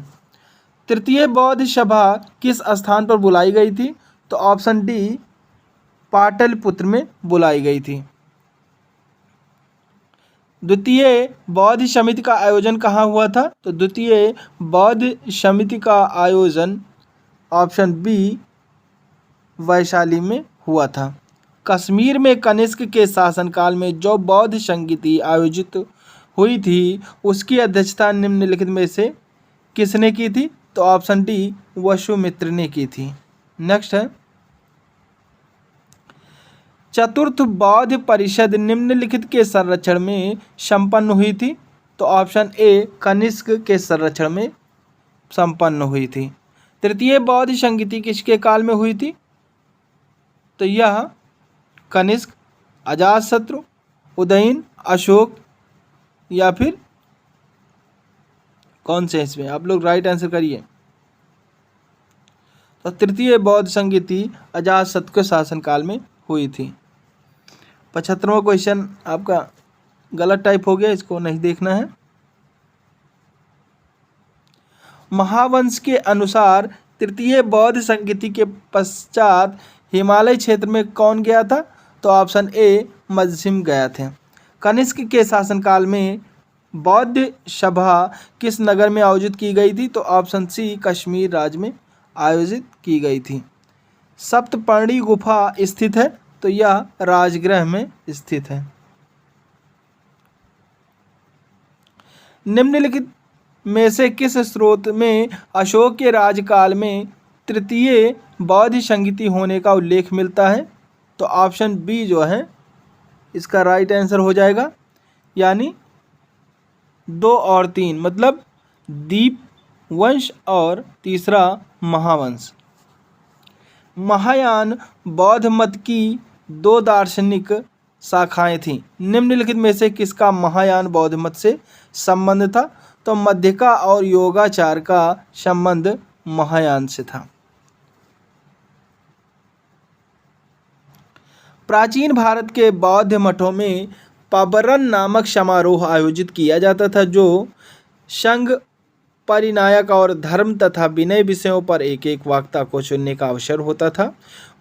तृतीय बौद्ध सभा किस स्थान पर बुलाई गई थी? तो ऑप्शन डी पाटलिपुत्र में बुलाई गई थी। द्वितीय बौद्ध समिति का आयोजन कहाँ हुआ था? तो द्वितीय बौद्ध समिति का आयोजन ऑप्शन बी वैशाली में हुआ था। कश्मीर में कनिष्क के शासनकाल में जो बौद्ध संगीति आयोजित हुई थी उसकी अध्यक्षता निम्नलिखित में से किसने की थी? तो ऑप्शन डी वसुमित्र ने की थी। नेक्स्ट है चतुर्थ बौद्ध परिषद निम्नलिखित के संरक्षण में संपन्न हुई थी? तो ऑप्शन ए कनिष्क के संरक्षण में संपन्न हुई थी। तृतीय बौद्ध संगीति किसके काल में हुई थी? तो यह कनिष्क, अजातशत्रु, उदयन, अशोक या फिर कौन से इसमें? आप लोग राइट आंसर करिए। तो तृतीय बौद्ध संगीति अजातशत्रु के शासनकाल में हुई थी। 75वां क्वेश्चन आपका गलत टाइप हो गया, इसको नहीं देखना है। महावंश के अनुसार तृतीय बौद्ध संगीति के पश्चात हिमालय क्षेत्र में कौन गया था? तो ऑप्शन ए मजसिम गया थे। कनिष्क के शासनकाल में बौद्ध सभा किस नगर में आयोजित की गई थी? तो ऑप्शन सी कश्मीर राज्य में आयोजित की गई थी। सप्तपर्णी गुफा स्थित है? तो यह राजगृह में स्थित है। निम्नलिखित में से किस स्रोत में अशोक के राजकाल में तृतीय बौद्ध संगीति होने का उल्लेख मिलता है? तो ऑप्शन बी जो है इसका राइट आंसर हो जाएगा। यानी 2 और 3 मतलब दीप वंश और तीसरा महावंश। महायान बौद्ध मत की 2 दार्शनिक शाखाएं थीं। निम्नलिखित में से किसका महायान बौद्ध मत से संबंध था? तो मध्यका और योगाचार का संबंध महायान से था। प्राचीन भारत के बौद्ध मठों में पाबरन नामक समारोह आयोजित किया जाता था, जो संघ, परिनायक और धर्म तथा विनय विषयों पर एक एक वक्ता को चुनने का अवसर होता था।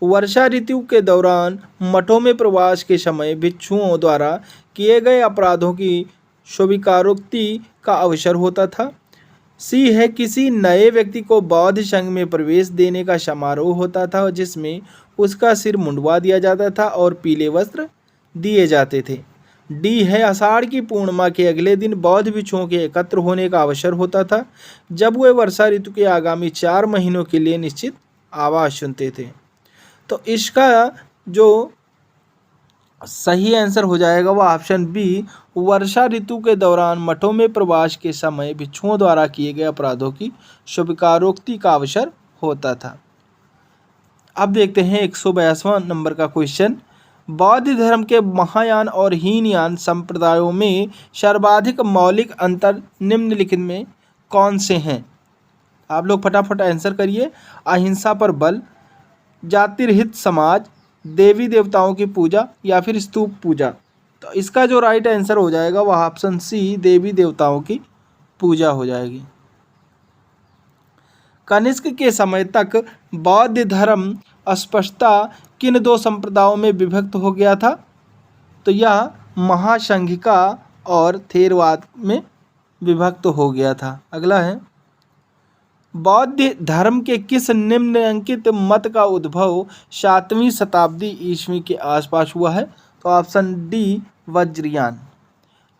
वर्षा ऋतु के दौरान मठों में प्रवास के समय भिक्षुओं द्वारा किए गए अपराधों की स्वीकारोक्ति का अवसर होता था। सी है, किसी नए व्यक्ति को बौद्ध संघ में प्रवेश देने का समारोह होता था, जिसमें उसका सिर मुंडवा दिया जाता था और पीले वस्त्र दिए जाते थे। डी है, आषाढ़ की पूर्णिमा के अगले दिन बौद्ध भिक्षुओं के एकत्र होने का अवसर होता था, जब वे वर्षा ऋतु के आगामी 4 महीनों के लिए निश्चित आवास चुनते थे। तो इसका जो सही आंसर हो जाएगा वह ऑप्शन बी, वर्षा ऋतु के दौरान मठों में प्रवास के समय भिक्षुओं द्वारा किए गए अपराधों की स्वीकारोक्ति का अवसर होता था। अब देखते हैं 182वां नंबर का क्वेश्चन। बौद्ध धर्म के महायान और हीनयान संप्रदायों में सर्वाधिक मौलिक अंतर निम्नलिखित में कौन से हैं? आप लोग फटाफट आंसर करिए। अहिंसा पर बल, जातिरहित समाज, देवी देवताओं की पूजा या फिर स्तूप पूजा। तो इसका जो राइट आंसर हो जाएगा वह ऑप्शन सी, देवी देवताओं की पूजा हो जाएगी। कनिष्क के समय तक बौद्ध धर्म स्पष्टता किन 2 संप्रदायों में विभक्त हो गया था? तो यह महासंघिका और थेरवाद में विभक्त हो गया था। अगला है, बौद्ध धर्म के किस निम्नलिखित मत का उद्भव 7वीं शताब्दी ईस्वी के आसपास हुआ है? तो ऑप्शन डी, वज्रयान।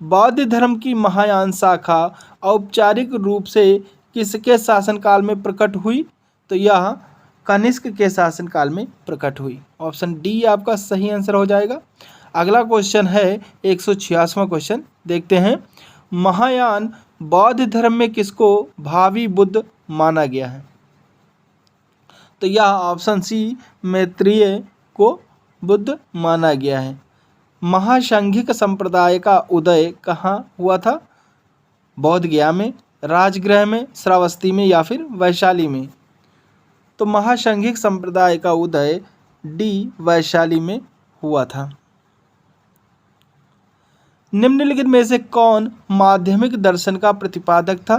बौद्ध धर्म की महायान शाखा औपचारिक रूप से किसके शासनकाल में प्रकट हुई? तो यह कनिष्क के शासनकाल में प्रकट हुई। ऑप्शन डी आपका सही आंसर हो जाएगा। अगला क्वेश्चन है 186वां क्वेश्चन, देखते हैं। महायान बौद्ध धर्म में किसको भावी बुद्ध माना गया है? तो यह ऑप्शन सी, मैत्रेय को बुद्ध माना गया है। महासंघिक संप्रदाय का उदय कहाँ हुआ था? बौद्ध गया में, राजगृह में, श्रावस्ती में या फिर वैशाली में? तो महासंघिक संप्रदाय का उदय डी, वैशाली में हुआ था। निम्नलिखित में से कौन माध्यमिक दर्शन का प्रतिपादक था?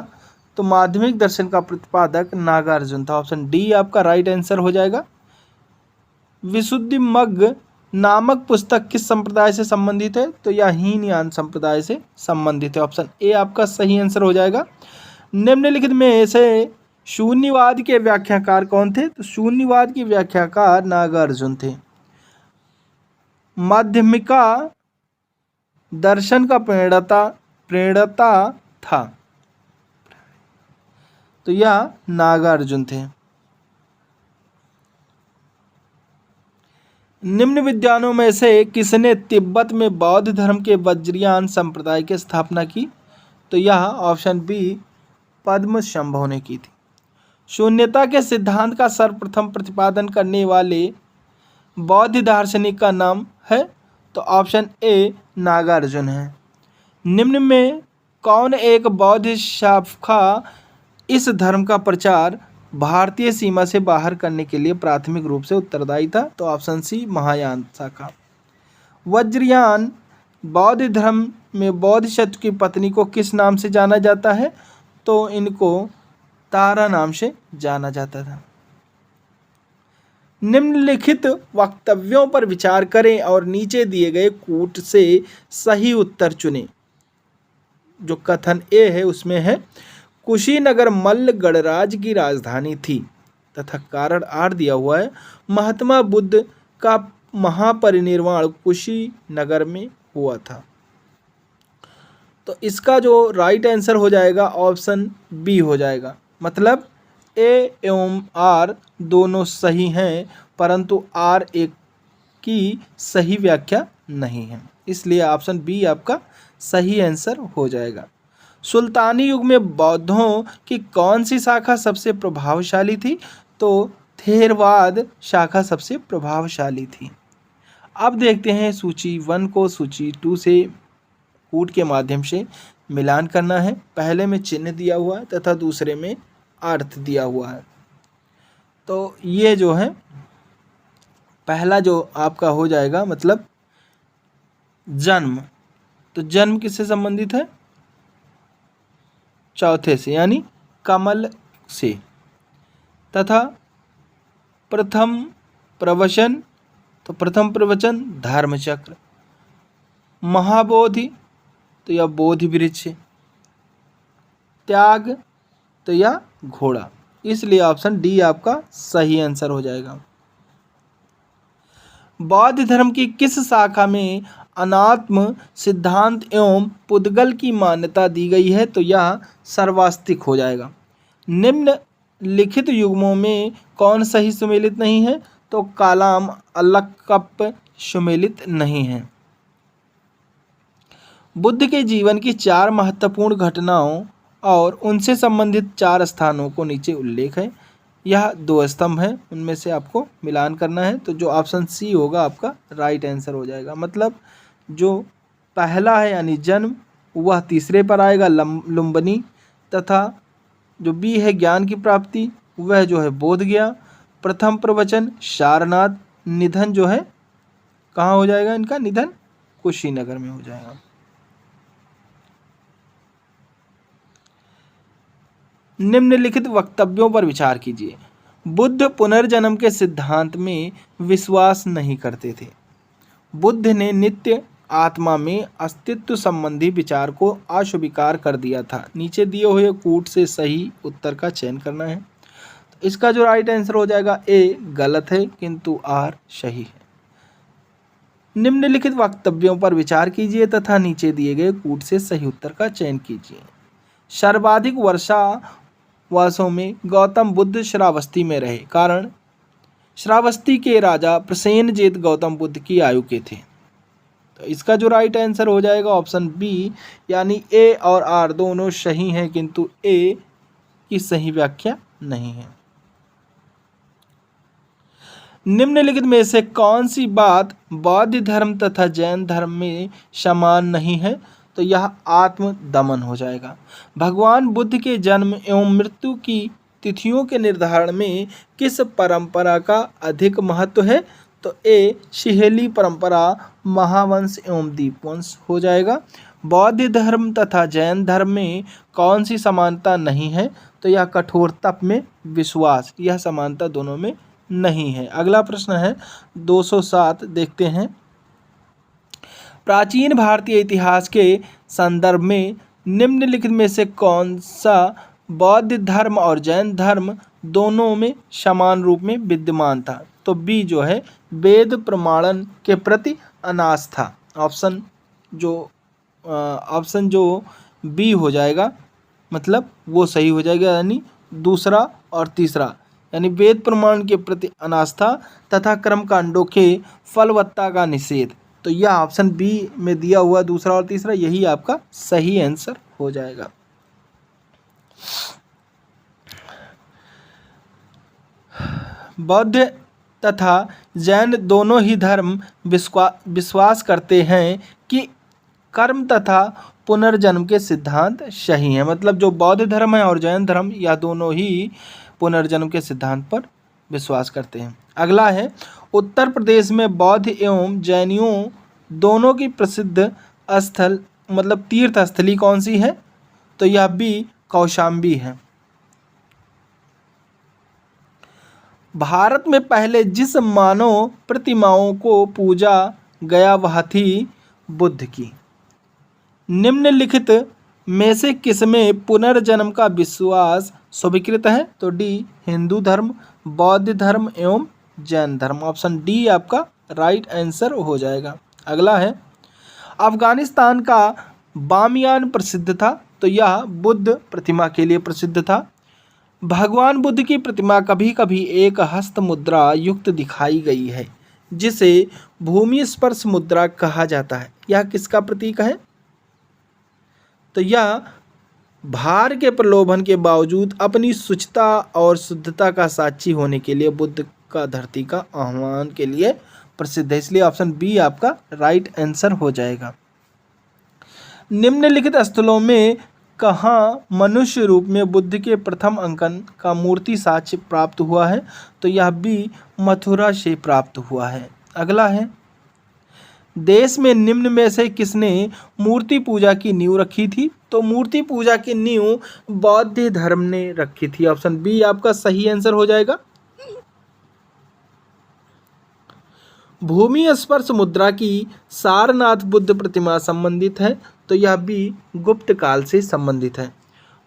तो माध्यमिक दर्शन का प्रतिपादक नागार्जुन था। ऑप्शन डी आपका राइट आंसर हो जाएगा। विशुद्धिमग्ग नामक पुस्तक किस संप्रदाय से संबंधित है? तो यह हीनयान संप्रदाय से संबंधित है। ऑप्शन ए आपका सही आंसर हो जाएगा। निम्नलिखित में से शून्यवाद के व्याख्याकार कौन थे? तो शून्यवाद के व्याख्याकार नागार्जुन थे। माध्यमिका दर्शन का प्रणेता था, तो यह नागार्जुन थे। निम्न विद्वानों में से किसने तिब्बत में बौद्ध धर्म के वज्रयान संप्रदाय की स्थापना की? तो यह ऑप्शन बी, पद्मशंभु ने की थी। शून्यता के सिद्धांत का सर्वप्रथम प्रतिपादन करने वाले बौद्ध दार्शनिक का नाम है? तो ऑप्शन ए, नागार्जुन है। निम्न में कौन एक बौद्ध शाखा इस धर्म का प्रचार भारतीय सीमा से बाहर करने के लिए प्राथमिक रूप से उत्तरदायी था? तो ऑप्शन सी, महायान शाखा। वज्रयान बौद्ध धर्म में बौद्ध शत्रु की पत्नी को किस नाम से जाना जाता है? तो इनको तारा नाम से जाना जाता था। निम्नलिखित वक्तव्यों पर विचार करें और नीचे दिए गए कूट से सही उत्तर चुनें। जो कथन ए है उसमें है, कुशीनगर मल्ल गणराज्य की राजधानी थी तथा कारण आर दिया हुआ है, महात्मा बुद्ध का महापरिनिर्वाण कुशीनगर में हुआ था। तो इसका जो राइट आंसर हो जाएगा ऑप्शन बी हो जाएगा। मतलब ए एवं आर दोनों सही हैं, परंतु आर एक की सही व्याख्या नहीं है, इसलिए ऑप्शन बी आपका सही आंसर हो जाएगा। सुल्तानी युग में बौद्धों की कौन सी शाखा सबसे प्रभावशाली थी? तो थेरवाद शाखा सबसे प्रभावशाली थी। अब देखते हैं सूची 1 को सूची 2 से कूट के माध्यम से मिलान करना है। पहले में चिन्ह दिया हुआ है तथा दूसरे में अर्थ दिया हुआ है। तो ये जो है पहला जो आपका हो जाएगा मतलब जन्म, तो जन्म किससे संबंधित है? चौथे से यानी कमल से। तथा प्रथम प्रवचन, तो प्रथम प्रवचन धर्मचक्र। महाबोधि, तो यह बोधि वृक्ष। त्याग, तो यह घोड़ा। इसलिए ऑप्शन डी आपका सही आंसर हो जाएगा। बौद्ध धर्म की किस शाखा में अनात्म सिद्धांत एवं पुद्गल की मान्यता दी गई है? तो यह सर्वास्तिक हो जाएगा। निम्न लिखित युग्मों में कौन सही सुमेलित नहीं है? तो कालाम अलक्कप सुमेलित नहीं है। बुद्ध के जीवन की 4 महत्वपूर्ण घटनाओं और उनसे संबंधित 4 स्थानों को नीचे उल्लेख है। यह 2 स्तंभ हैं, उनमें से आपको मिलान करना है। तो जो ऑप्शन सी होगा आपका राइट आंसर हो जाएगा। मतलब जो पहला है यानी जन्म, वह तीसरे पर आएगा लुम्बिनी, तथा जो बी है ज्ञान की प्राप्ति, वह जो है बोध गया। प्रथम प्रवचन सारनाथ। निधन जो है कहाँ हो जाएगा? इनका निधन कुशीनगर में हो जाएगा। निम्नलिखित वक्तव्यों पर विचार कीजिए। बुद्ध पुनर्जन्म के सिद्धांत में विश्वास नहीं करते थे। बुद्ध ने नित्य आत्मा में अस्तित्व संबंधी विचार को अस्वीकार कर दिया था। नीचे दिए हुए कूट से सही उत्तर का चयन करना है। तो इसका जो राइट आंसर हो जाएगा ए गलत है, किंतु आर सही है। निम्नलिखित वक्तव्यों पर विचार कीजिए तथा नीचे दिए गए कूट से सही उत्तर का चयन कीजिए। सर्वाधिक वर्षों में गौतम बुद्ध श्रावस्ती में रहे। कारण, श्रावस्ती के राजा प्रसेनजित गौतम बुद्ध की आयु के थे। तो इसका जो राइट आंसर हो जाएगा ऑप्शन बी, यानी ए और आर दोनों सही हैं, किंतु ए की सही व्याख्या नहीं है। निम्नलिखित में से कौन सी बात बौद्ध धर्म तथा जैन धर्म में समान नहीं है? तो यह आत्म दमन हो जाएगा। भगवान बुद्ध के जन्म एवं मृत्यु की तिथियों के निर्धारण में किस परंपरा का अधिक महत्व है? तो ए शिहेली परंपरा, महावंश एवं दीपवंश हो जाएगा। बौद्ध धर्म तथा जैन धर्म में कौन सी समानता नहीं है? तो यह कठोर तप में विश्वास, यह समानता दोनों में नहीं है। अगला प्रश्न है 207, देखते हैं। प्राचीन भारतीय इतिहास के संदर्भ में निम्नलिखित में से कौन सा बौद्ध धर्म और जैन धर्म दोनों में समान रूप में विद्यमान था? तो बी जो है वेद प्रमाणन के प्रति अनास्था। ऑप्शन जो बी हो जाएगा, मतलब वो सही हो जाएगा, यानी दूसरा और तीसरा, यानी वेद प्रमाण के प्रति अनास्था तथा कर्मकांडों के फलवत्ता का निषेध। तो यह ऑप्शन बी में दिया हुआ दूसरा और तीसरा, यही आपका सही आंसर हो जाएगा। बौद्ध तथा जैन दोनों ही धर्म विश्वास करते हैं कि कर्म तथा पुनर्जन्म के सिद्धांत सही हैं। मतलब जो बौद्ध धर्म है और जैन धर्म, यह दोनों ही पुनर्जन्म के सिद्धांत पर विश्वास करते हैं। अगला है, उत्तर प्रदेश में बौद्ध एवं जैनियों दोनों की प्रसिद्ध स्थल मतलब तीर्थ स्थली कौन सी है? तो यह भी कौशाम्बी है। भारत में पहले जिस मानव प्रतिमाओं को पूजा गया वह थी बुद्ध की। निम्नलिखित में से किसमें पुनर्जन्म का विश्वास स्वीकृत है? तो डी हिंदू धर्म, बौद्ध धर्म एवं जैन धर्म। ऑप्शन डी आपका राइट आंसर हो जाएगा। अगला है, अफगानिस्तान का बामियान प्रसिद्ध था। तो यह बुद्ध प्रतिमा के लिए प्रसिद्ध था। भगवान बुद्ध की प्रतिमा कभी कभी एक हस्त मुद्रा युक्त दिखाई गई है, जिसे भूमि स्पर्श मुद्रा कहा जाता है। यह किसका प्रतीक है? तो यह भार के प्रलोभन के बावजूद अपनी शुचिता और शुद्धता का साक्षी होने के लिए बुद्ध का धरती का आह्वान के लिए प्रसिद्ध है। इसलिए ऑप्शन बी आपका राइट आंसर हो जाएगा। निम्नलिखित स्थलों में कहाँ मनुष्य रूप में बुद्ध के प्रथम अंकन का मूर्ति साक्ष्य प्राप्त हुआ है? तो यह भी मथुरा से प्राप्त हुआ है। अगला है, देश में निम्न में से किसने मूर्ति पूजा की नींव रखी थी? तो मूर्ति पूजा की नींव बौद्ध धर्म ने रखी थी। ऑप्शन बी आपका सही आंसर हो जाएगा। भूमि स्पर्श मुद्रा की सारनाथ बुद्ध प्रतिमा संबंधित है? तो यह भी गुप्त काल से संबंधित है।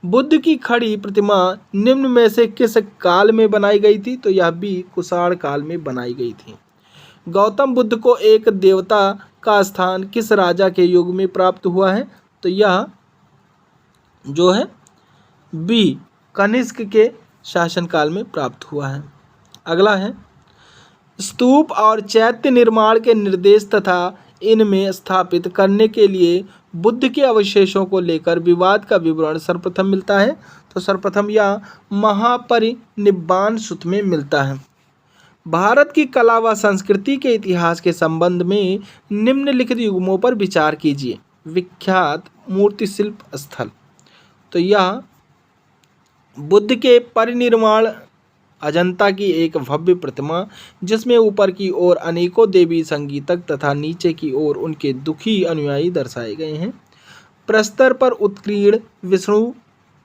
बुद्ध की खड़ी प्रतिमा निम्न में से किस काल में बनाई गई थी? तो यह भी कुषाण काल में बनाई गई थी। गौतम बुद्ध को एक देवता का स्थान किस राजा के युग में प्राप्त हुआ है? तो यह जो है बी कनिष्क के शासनकाल में प्राप्त हुआ है। अगला है स्तूप और चैत्य निर्माण के निर्देश तथा इनमें स्थापित करने के लिए बुद्ध के अवशेषों को लेकर विवाद का विवरण सर्वप्रथम मिलता है? तो सर्वप्रथम यह महापरिनिब्बाण सूत में मिलता है। भारत की कला व संस्कृति के इतिहास के संबंध में निम्नलिखित युग्मों पर विचार कीजिए। विख्यात मूर्ति शिल्प स्थल, तो यह बुद्ध के परिनिर्वाण अजंता की एक भव्य प्रतिमा जिसमें ऊपर की ओर अनेकों देवी संगीतक तथा नीचे की ओर उनके दुखी अनुयायी दर्शाए गए हैं। प्रस्तर पर उत्कीर्ण विष्णु,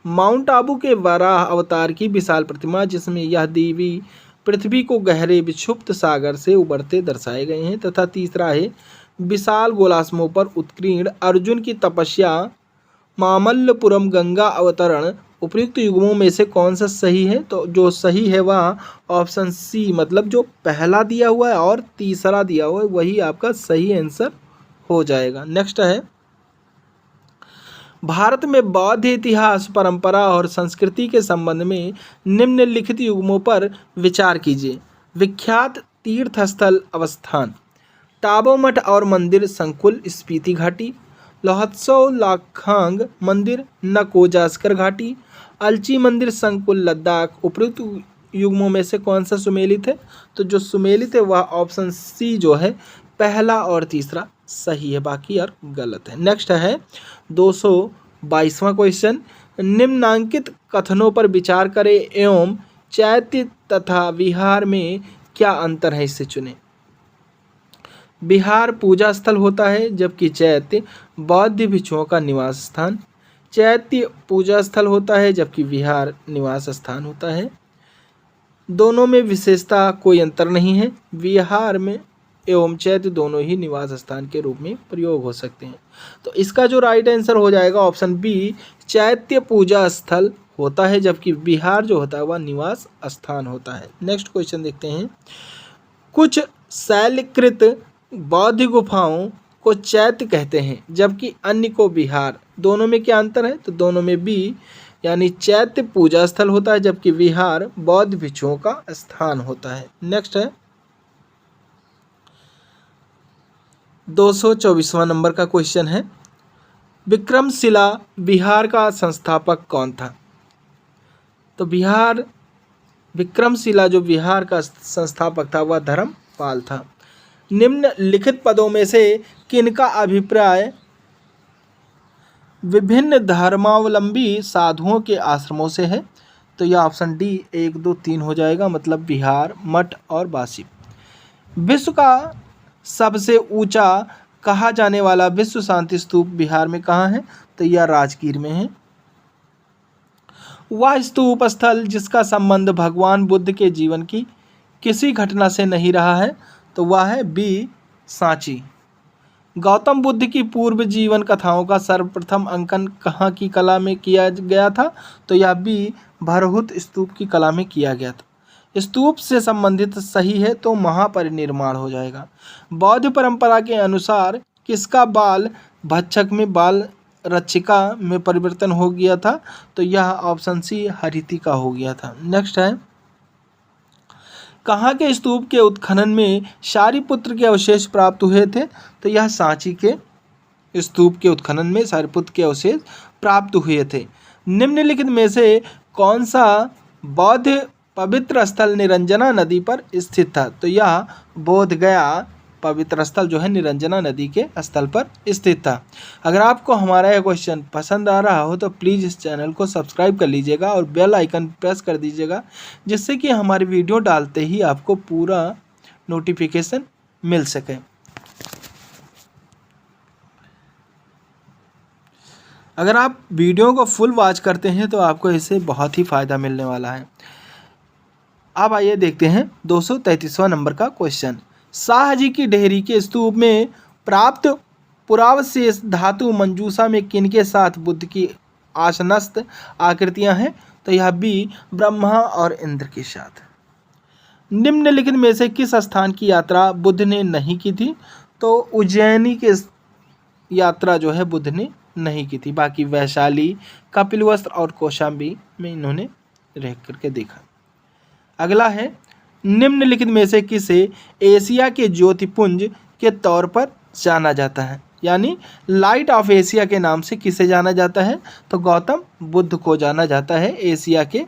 माउंट आबू के वराह अवतार की विशाल प्रतिमा जिसमें यह देवी पृथ्वी को गहरे विक्षुब्ध सागर से उबरते दर्शाए गए हैं। तथा तीसरा है विशाल गोलाश्मों पर उत्कीर्ण अर्जुन की तपस्या, मामल्लपुरम गंगा अवतरण। उपयुक्त युग्मों में से कौन सा सही है? तो जो सही है वह ऑप्शन सी, मतलब जो पहला दिया हुआ है और तीसरा दिया हुआ है वही आपका सही आंसर हो जाएगा। नेक्स्ट है भारत में बौद्ध इतिहास, परंपरा और संस्कृति के संबंध में निम्नलिखित युग्मों पर विचार कीजिए। विख्यात तीर्थस्थल अवस्थान, टाबो मठ और मंदिर संकुल स्पीति घाटी, लोहत्सव लाखांग मंदिर नकोजास्कर घाटी, अलची मंदिर संकुल लद्दाख। उपयुक्त युग्मों में से कौन सा सुमेलित है? तो जो सुमेलित है वह ऑप्शन सी जो है पहला और तीसरा सही है, बाकी यार गलत है। नेक्स्ट है 222वां क्वेश्चन, निम्नांकित कथनों पर विचार करें एवं चैत्य तथा विहार में क्या अंतर है इससे चुनें। विहार पूजा स्थल होता है जबकि चैत्य बौद्ध भिक्षुओं का निवास स्थान। चैत्य पूजा स्थल होता है जबकि विहार निवास स्थान होता है। दोनों में विशेषता कोई अंतर नहीं है। विहार में एवं चैत्य दोनों ही निवास स्थान के रूप में प्रयोग हो सकते हैं। तो इसका जो राइट आंसर हो जाएगा ऑप्शन बी, चैत्य पूजा स्थल होता है जबकि विहार जो होता है वह निवास स्थान होता है। नेक्स्ट क्वेश्चन देखते हैं, कुछ शैलकृत बौद्ध गुफाओं को चैत्य कहते हैं जबकि अन्य को विहार। दोनों में क्या अंतर है? तो दोनों में बी, यानी चैत्य पूजा स्थल होता है जबकि विहार बौद्ध भिक्षुओं का स्थान होता है। नेक्स्ट है 224वां नंबर का क्वेश्चन है, विक्रमशिला विहार का संस्थापक कौन था? तो विक्रमशिला जो विहार का संस्थापक था वह धर्मपाल था। निम्नलिखित पदों में से किनका अभिप्राय विभिन्न धर्मावलंबी साधुओं के आश्रमों से है? तो यह ऑप्शन डी 1, 2, 3 हो जाएगा, मतलब बिहार, मठ और बासी। विश्व का सबसे ऊंचा कहा जाने वाला विश्व शांति स्तूप बिहार में कहाँ है? तो यह राजगीर में है। वह स्तूप स्थल जिसका संबंध भगवान बुद्ध के जीवन की किसी घटना से नहीं रहा है, तो वह है बी, सांची। गौतम बुद्ध की पूर्व जीवन कथाओं का सर्वप्रथम अंकन कहाँ की कला में किया गया था? तो यह बी, भरहुत स्तूप की कला में किया गया था। स्तूप से संबंधित सही है तो महापरिनिर्माण हो जाएगा। बौद्ध परंपरा के अनुसार किसका बाल भक्षक में बाल रक्षिका में परिवर्तन हो गया था? तो यह ऑप्शन सी, हरिति का हो गया था। नेक्स्ट है, कहाँ के स्तूप के उत्खनन में शारिपुत्र के अवशेष प्राप्त हुए थे? तो यह सांची के स्तूप के उत्खनन में शारिपुत्र के अवशेष प्राप्त हुए थे। निम्नलिखित में से कौन सा बौद्ध पवित्र स्थल निरंजना नदी पर स्थित था? तो यह बोध गया पवित्र स्थल जो है निरंजना नदी के स्थल पर स्थित था। अगर आपको हमारा यह क्वेश्चन पसंद आ रहा हो तो प्लीज़ इस चैनल को सब्सक्राइब कर लीजिएगा और बेल आइकन प्रेस कर दीजिएगा, जिससे कि हमारी वीडियो डालते ही आपको पूरा नोटिफिकेशन मिल सके। अगर आप वीडियो को फुल वॉच करते हैं तो आपको इससे बहुत ही फ़ायदा मिलने वाला है। अब आइए देखते हैं 233वां नंबर का क्वेश्चन। शाहजी की डेहरी के स्तूप में प्राप्त पुरावशेष धातु मंजूषा में किनके साथ बुद्ध की आसनस्थ आकृतियां हैं? तो यह बी ब्रह्मा और इंद्र के साथ। निम्नलिखित में से किस स्थान की यात्रा बुद्ध ने नहीं की थी? तो उज्जैनी के यात्रा जो है बुद्ध ने नहीं की थी। बाकी वैशाली, कपिलवस्त्र और कौशाम्बी में इन्होंने रह करके देखा। अगला है, निम्नलिखित में से किसे एशिया के ज्योतिपुंज के तौर पर जाना जाता है? यानी लाइट ऑफ एशिया के नाम से किसे जाना जाता है? तो गौतम बुद्ध को जाना जाता है एशिया के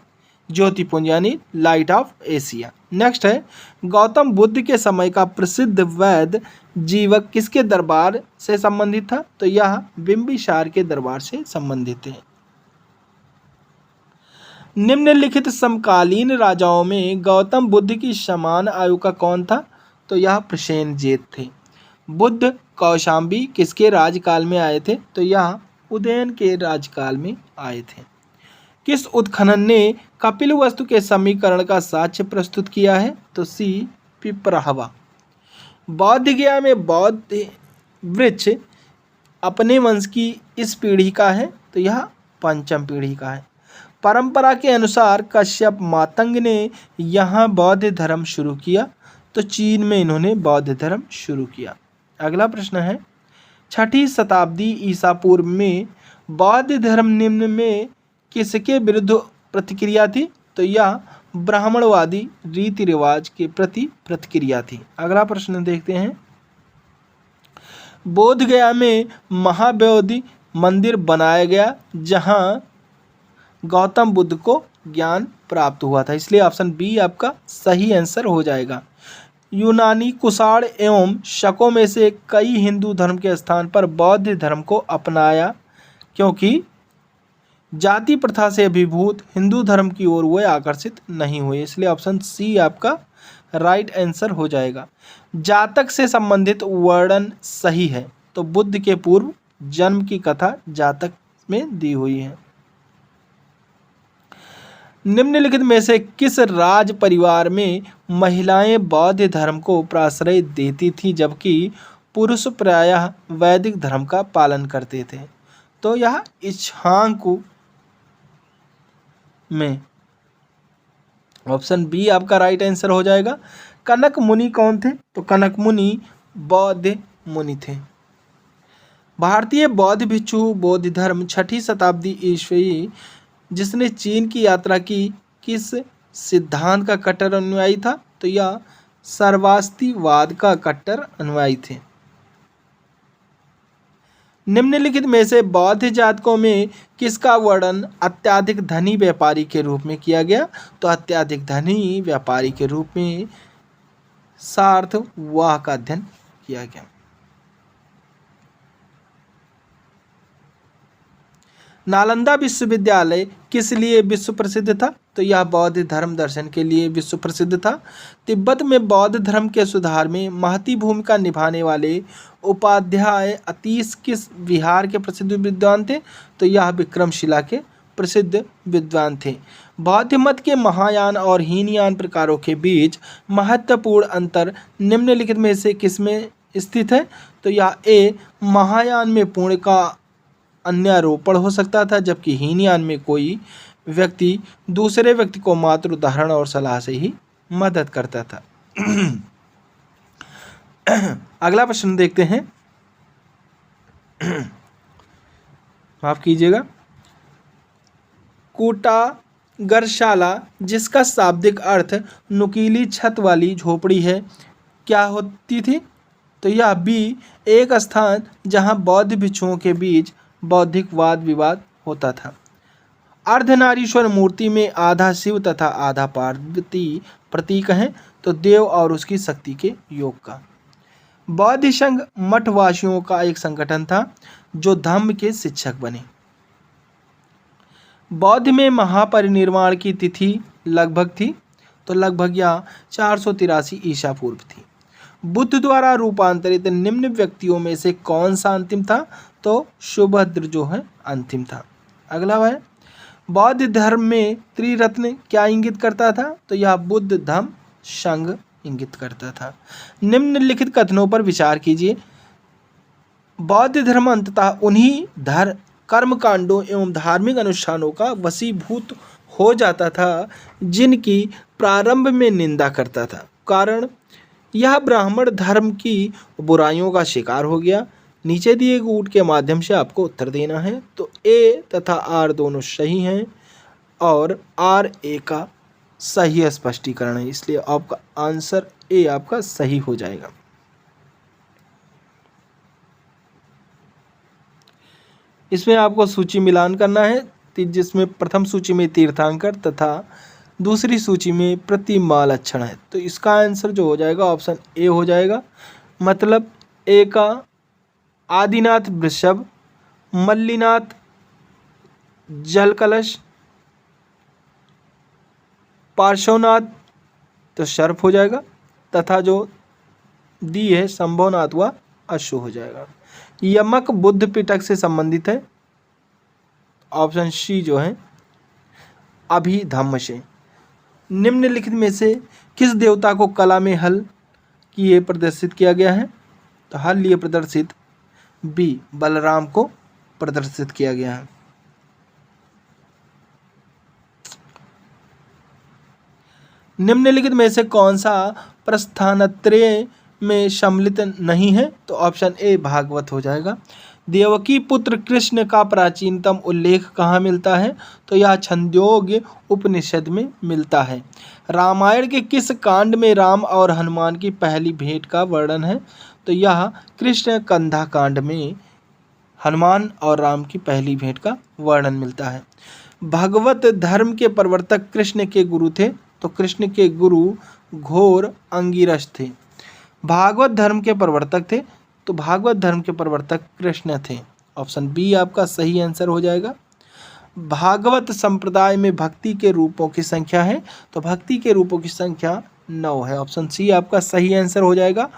ज्योतिपुंज यानी लाइट ऑफ एशिया। नेक्स्ट है, गौतम बुद्ध के समय का प्रसिद्ध वैद्य जीवक किसके दरबार से संबंधित था? तो यह बिंबिसार के दरबार से संबंधित है। निम्नलिखित समकालीन राजाओं में गौतम बुद्ध की समान आयु का कौन था? तो यह प्रसेनजीत थे। बुद्ध कौशाम्बी किसके राजकाल में आए थे? तो यह उदयन के राजकाल में आए थे। किस उत्खनन ने कपिलवस्तु के समीकरण का साक्ष्य प्रस्तुत किया है? तो सी पिपराहवा। बौद्ध गया में बौद्ध वृक्ष अपने वंश की इस पीढ़ी का है? तो यह पंचम पीढ़ी का है। परंपरा के अनुसार कश्यप मातंग ने यहाँ बौद्ध धर्म शुरू किया। तो चीन में इन्होंने बौद्ध धर्म शुरू किया। अगला प्रश्न है, 6ठी शताब्दी ईसा पूर्व में बौद्ध धर्म निम्न में किसके विरुद्ध प्रतिक्रिया थी? तो यह ब्राह्मणवादी रीति रिवाज के प्रति प्रतिक्रिया थी। अगला प्रश्न देखते हैं, बोध गया में महाबोधि मंदिर बनाया गया जहाँ गौतम बुद्ध को ज्ञान प्राप्त हुआ था, इसलिए ऑप्शन बी आपका सही आंसर हो जाएगा। यूनानी, कुषाण एवं शकों में से कई हिंदू धर्म के स्थान पर बौद्ध धर्म को अपनाया क्योंकि जाति प्रथा से अभिभूत हिंदू धर्म की ओर वे आकर्षित नहीं हुए, इसलिए ऑप्शन सी आपका राइट आंसर हो जाएगा। जातक से संबंधित वर्णन सही है, तो बुद्ध के पूर्व जन्म की कथा जातक में दी हुई है। निम्नलिखित में से किस राज परिवार में महिलाएं बौद्ध धर्म को प्राश्रय देती थीं जबकि पुरुष प्रायः वैदिक धर्म का पालन करते थे? तो यह इक्ष्वाकु में ऑप्शन बी आपका राइट आंसर हो जाएगा। कनक मुनि कौन थे? तो कनक मुनि बौद्ध मुनि थे। भारतीय बौद्ध भिक्षु बौद्ध धर्म 6ठी शताब्दी ईस्वी जिसने चीन की यात्रा की किस सिद्धांत का कट्टर अनुयायी था? तो यह सर्वास्तिवाद का कट्टर अनुयायी थे। निम्नलिखित में से बौद्ध जातकों में किसका वर्णन अत्यधिक धनी व्यापारी के रूप में किया गया? तो अत्यधिक धनी व्यापारी के रूप में सार्थवाह का अध्ययन किया गया। नालंदा विश्वविद्यालय किस लिए विश्व प्रसिद्ध था? तो यह बौद्ध धर्म दर्शन के लिए विश्व प्रसिद्ध था। तिब्बत में बौद्ध धर्म के सुधार में महती भूमिका निभाने वाले उपाध्याय अतीश किस विहार के प्रसिद्ध विद्वान थे? तो यह विक्रमशिला के प्रसिद्ध विद्वान थे। बौद्ध मत के महायान और हीनयान प्रकारों के बीच महत्वपूर्ण अंतर निम्नलिखित में से किसमें स्थित है? तो यह ए महायान में पूर्ण का अन्यारोपण हो सकता था जबकि हीनयान में कोई व्यक्ति दूसरे व्यक्ति को मात्र उदाहरण और सलाह से ही मदद करता था। अगला प्रश्न देखते हैं, माफ कीजिएगा, कूटागरशाला जिसका शाब्दिक अर्थ नुकीली छत वाली झोपड़ी है क्या होती थी? तो यह बी एक स्थान जहां बौद्ध भिक्षुओं के बीच बौद्धिक वाद विवाद होता था। अर्धनारीश्वर मूर्ति में आधा शिव तथा आधा पार्वती प्रतीक हैं, तो देव और उसकी शक्ति के योग का। बौद्ध संघ मठवासियों का एक संगठन था जो धम्म के शिक्षक बने। बौद्ध में महापरिनिर्वाण की तिथि लगभग थी, तो लगभग यह 483 ईसा पूर्व थी। बुद्ध द्वारा रूपांतरित निम्न व्यक्तियों में से कौन सा अंतिम था? तो सुभद्र जो है अंतिम था। अगला है बौद्ध धर्म में त्रिरत्न क्या इंगित करता था? तो यह बुद्ध धम्म संघ इंगित करता था। निम्नलिखित कथनों पर विचार कीजिए। बौद्ध धर्म अंततः उन्हीं कर्म कांडों एवं धार्मिक अनुष्ठानों का वशीभूत हो जाता था जिनकी प्रारंभ में निंदा करता था। कारण यह ब्राह्मण धर्म की बुराइयों का शिकार हो गया। नीचे दिए ऊँट के माध्यम से आपको उत्तर देना है। तो ए तथा आर दोनों सही हैं और आर ए का सही स्पष्टीकरण है, इसलिए आपका आंसर ए आपका सही हो जाएगा। इसमें आपको सूची मिलान करना है, जिसमें प्रथम सूची में तीर्थंकर तथा दूसरी सूची में प्रतिमा लक्षण है। तो इसका आंसर जो हो जाएगा ऑप्शन ए हो जाएगा। मतलब ए का आदिनाथ वृषभ, मल्लीनाथ जल कलश, पार्श्वनाथ तो सर्प हो जाएगा तथा जो दी है संभवनाथ व अश्व हो जाएगा। यमक बुद्ध पिटक से संबंधित है, ऑप्शन सी जो है अभिधम्म से। निम्नलिखित में से किस देवता को कला में हल किए प्रदर्शित किया गया है? तो हल लिए प्रदर्शित बी बलराम को प्रदर्शित किया गया है। निम्नलिखित में से कौन सा प्रस्थानत्रय में सम्मिलित नहीं है? तो ऑप्शन ए भागवत हो जाएगा। देवकी पुत्र कृष्ण का प्राचीनतम उल्लेख कहाँ मिलता है? तो यह छंदोग्य उपनिषद में मिलता है। रामायण के किस कांड में राम और हनुमान की पहली भेंट का वर्णन है? तो यह कृष्ण कंधा कांड में हनुमान और राम की पहली भेंट का वर्णन मिलता है। भगवत धर्म के प्रवर्तक कृष्ण के गुरु थे, तो कृष्ण के गुरु घोर अंगिरस थे। भागवत धर्म के प्रवर्तक थे, तो भागवत धर्म के प्रवर्तक कृष्ण थे। ऑप्शन बी आपका सही आंसर हो जाएगा। भागवत संप्रदाय में भक्ति के रूपों की संख्या है, तो भक्ति के रूपों की संख्या 9 है। ऑप्शन सी आपका सही आंसर हो जाएगा।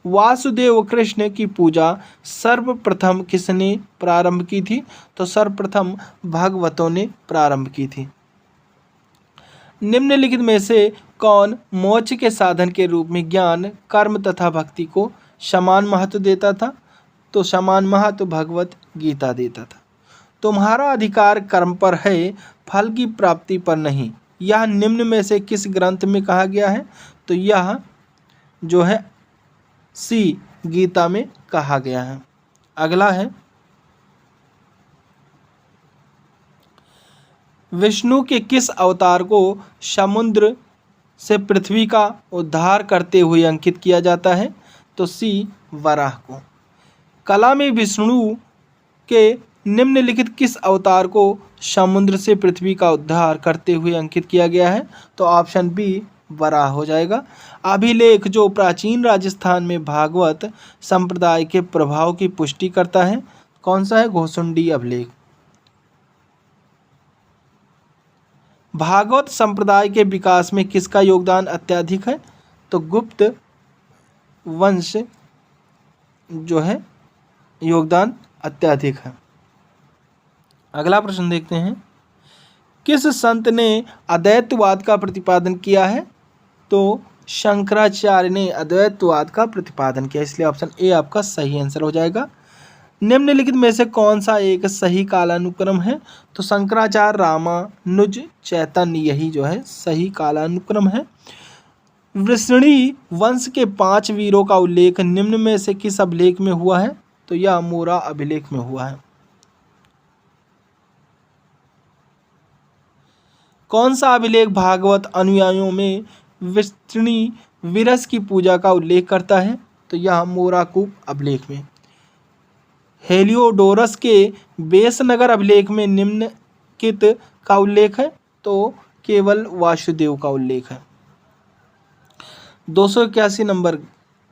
वासुदेव कृष्ण की पूजा सर्वप्रथम किसने प्रारंभ की थी? तो सर्वप्रथम भागवतों ने प्रारंभ की थी। निम्नलिखित में से कौन मोक्ष के साधन के रूप में ज्ञान, कर्म तथा भक्ति को समान महत्व देता था? तो समान महत्व भगवत गीता देता था। तुम्हारा अधिकार कर्म पर है, फल की प्राप्ति पर नहीं, यह निम्न में से किस ग्रंथ में कहा गया है? तो यह जो है सी गीता में कहा गया है। अगला है विष्णु के किस अवतार को समुद्र से पृथ्वी का उद्धार करते हुए अंकित किया जाता है? तो सी वराह को। कला में विष्णु के निम्नलिखित किस अवतार को समुद्र से पृथ्वी का उद्धार करते हुए अंकित किया गया है? तो ऑप्शन बी वराह हो जाएगा। अभिलेख जो प्राचीन राजस्थान में भागवत संप्रदाय के प्रभाव की पुष्टि करता है, कौन सा है? घोसुंडी अभिलेख। भागवत संप्रदाय के विकास में किसका योगदान अत्यधिक है? तो गुप्त वंश जो है योगदान अत्यधिक है। अगला प्रश्न देखते हैं, किस संत ने अद्वैतवाद का प्रतिपादन किया है? तो शंकराचार्य ने अद्वैतवाद का प्रतिपादन किया, इसलिए ऑप्शन ए आपका सही आंसर हो जाएगा। निम्नलिखित में से कौन सा एक सही कालानुक्रम है? तो शंकराचार्य, रामानुज, चैतन्य, यही जो है सही कालानुक्रम है। वृष्णी वंश के 5 वीरों का उल्लेख निम्न में से किस अभिलेख में हुआ है? तो यह मोरा अभिलेख में हुआ है। कौन सा अभिलेख भागवत अनुयायियों में वृष्णी विरस की पूजा का उल्लेख करता है? तो यह मोराकूप अभिलेख में। हेलियोडोरस के बेसनगर अभिलेख में निम्नलिखित का उल्लेख है? तो केवल वासुदेव का उल्लेख है। 281 नंबर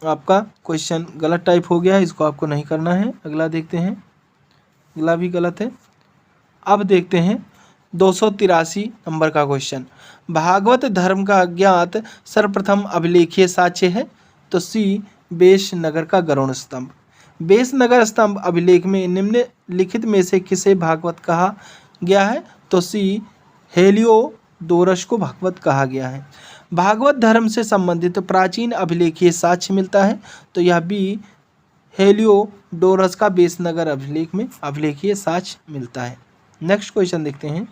आपका क्वेश्चन गलत टाइप हो गया है, इसको आपको नहीं करना है। अगला देखते हैं, अगला भी गलत है। अब देखते हैं 283 नंबर का क्वेश्चन। भागवत धर्म का ज्ञात सर्वप्रथम अभिलेखीय साक्ष्य है? तो सी बेसनगर का गरुड़ स्तंभ। बेसनगर स्तंभ अभिलेख में निम्नलिखित में से किसे भागवत कहा गया है? तो सी हेलियोडोरस को भागवत कहा गया है। भागवत धर्म से संबंधित प्राचीन अभिलेखीय साक्ष्य मिलता है, तो यह बी हेलियोडोरस का बेसनगर अभिलेख में अभिलेखीय साक्ष्य मिलता है। नेक्स्ट क्वेश्चन देखते हैं।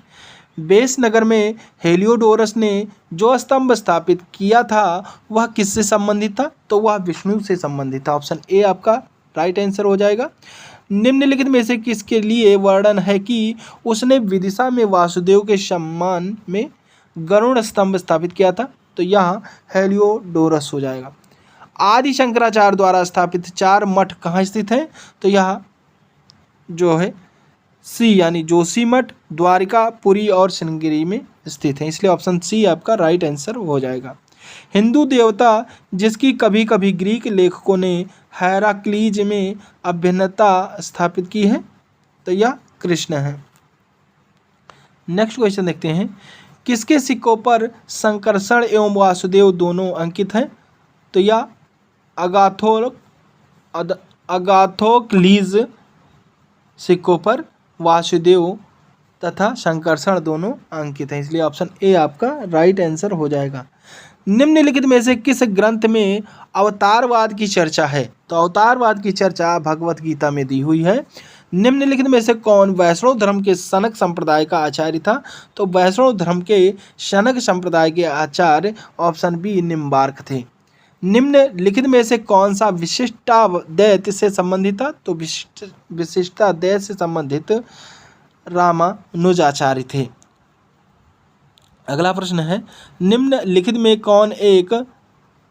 बेसनगर में हेलियोडोरस ने जो स्तंभ स्थापित किया था वह किससे संबंधित था? तो वह विष्णु से संबंधित था। ऑप्शन ए आपका राइट आंसर हो जाएगा। निम्नलिखित में से किसके लिए वर्णन है कि उसने विदिशा में वासुदेव के सम्मान में गरुड़ स्तंभ स्थापित किया था? तो यहाँ हेलियोडोरस हो जाएगा। आदि शंकराचार्य द्वारा स्थापित 4 मठ कहाँ स्थित हैं? तो यहाँ जो है सी यानी जोशी मठ, द्वारिका, पुरी और श्रृंगेरी में स्थित है, इसलिए ऑप्शन सी आपका राइट आंसर हो जाएगा। हिंदू देवता जिसकी कभी कभी ग्रीक लेखकों ने हेराक्लीज में अभिन्नता स्थापित की है? तो यह कृष्ण है। नेक्स्ट क्वेश्चन देखते हैं। किसके सिक्कों पर संकर्षण एवं वासुदेव दोनों अंकित हैं? तो यह अगाथोक्लीज सिक्कों पर वासुदेव तथा संकर्षण दोनों अंकित हैं, इसलिए ऑप्शन ए आपका राइट आंसर हो जाएगा। निम्नलिखित में से किस ग्रंथ में अवतारवाद की चर्चा है? तो अवतारवाद की चर्चा भगवत गीता में दी हुई है। निम्नलिखित में से कौन वैष्णव धर्म के शनक संप्रदाय का आचार्य था? तो वैष्णव धर्म के शनक संप्रदाय के आचार्य ऑप्शन बी निम्बार्क थे। निम्नलिखित में से कौन सा विशिष्टाद्वैत से संबंधित था? तो विशिष्टाद्वैत से संबंधित रामानुजाचार्य थे। अगला प्रश्न है, निम्नलिखित में कौन एक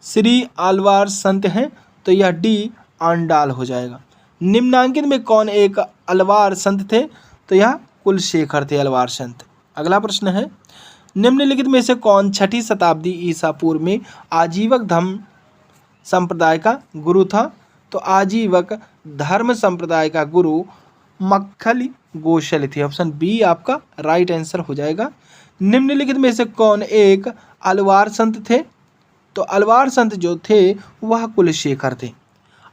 श्री आलवार संत हैं? तो यह डी आंडाल हो जाएगा। निम्नांकित में कौन एक अलवार संत थे? तो यह कुलशेखर थे अलवार संत। अगला प्रश्न है, निम्नलिखित में से कौन 6ठी शताब्दी ईसा पूर्व में आजीवक धर्म संप्रदाय का गुरु था? तो आजीवक धर्म संप्रदाय का गुरु मक्खली गोशल थे। ऑप्शन बी आपका राइट आंसर हो जाएगा। निम्नलिखित में से कौन एक अलवार संत थे? तो अलवार संत जो थे वह कुलशेखर थे।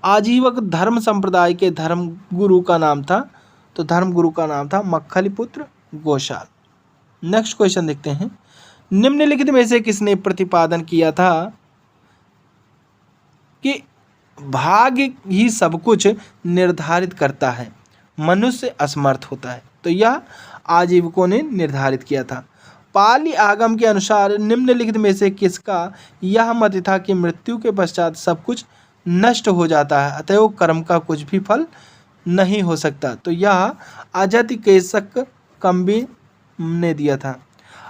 आजीवक धर्म संप्रदाय के धर्म गुरु का नाम था, तो धर्म गुरु का नाम था मक्खलीपुत्र गोशाल। नेक्स्ट क्वेश्चन देखते हैं। निम्नलिखित में से किसने प्रतिपादन किया था कि भाग्य ही सब कुछ निर्धारित करता है, मनुष्य असमर्थ होता है? तो यह आजीवकों ने निर्धारित किया था। पाली आगम के अनुसार निम्नलिखित में से किसका यह मत था कि मृत्यु के पश्चात सब कुछ नष्ट हो जाता है, अतएव कर्म का कुछ भी फल नहीं हो सकता? तो यह अजति केशक कम्बी ने दिया था।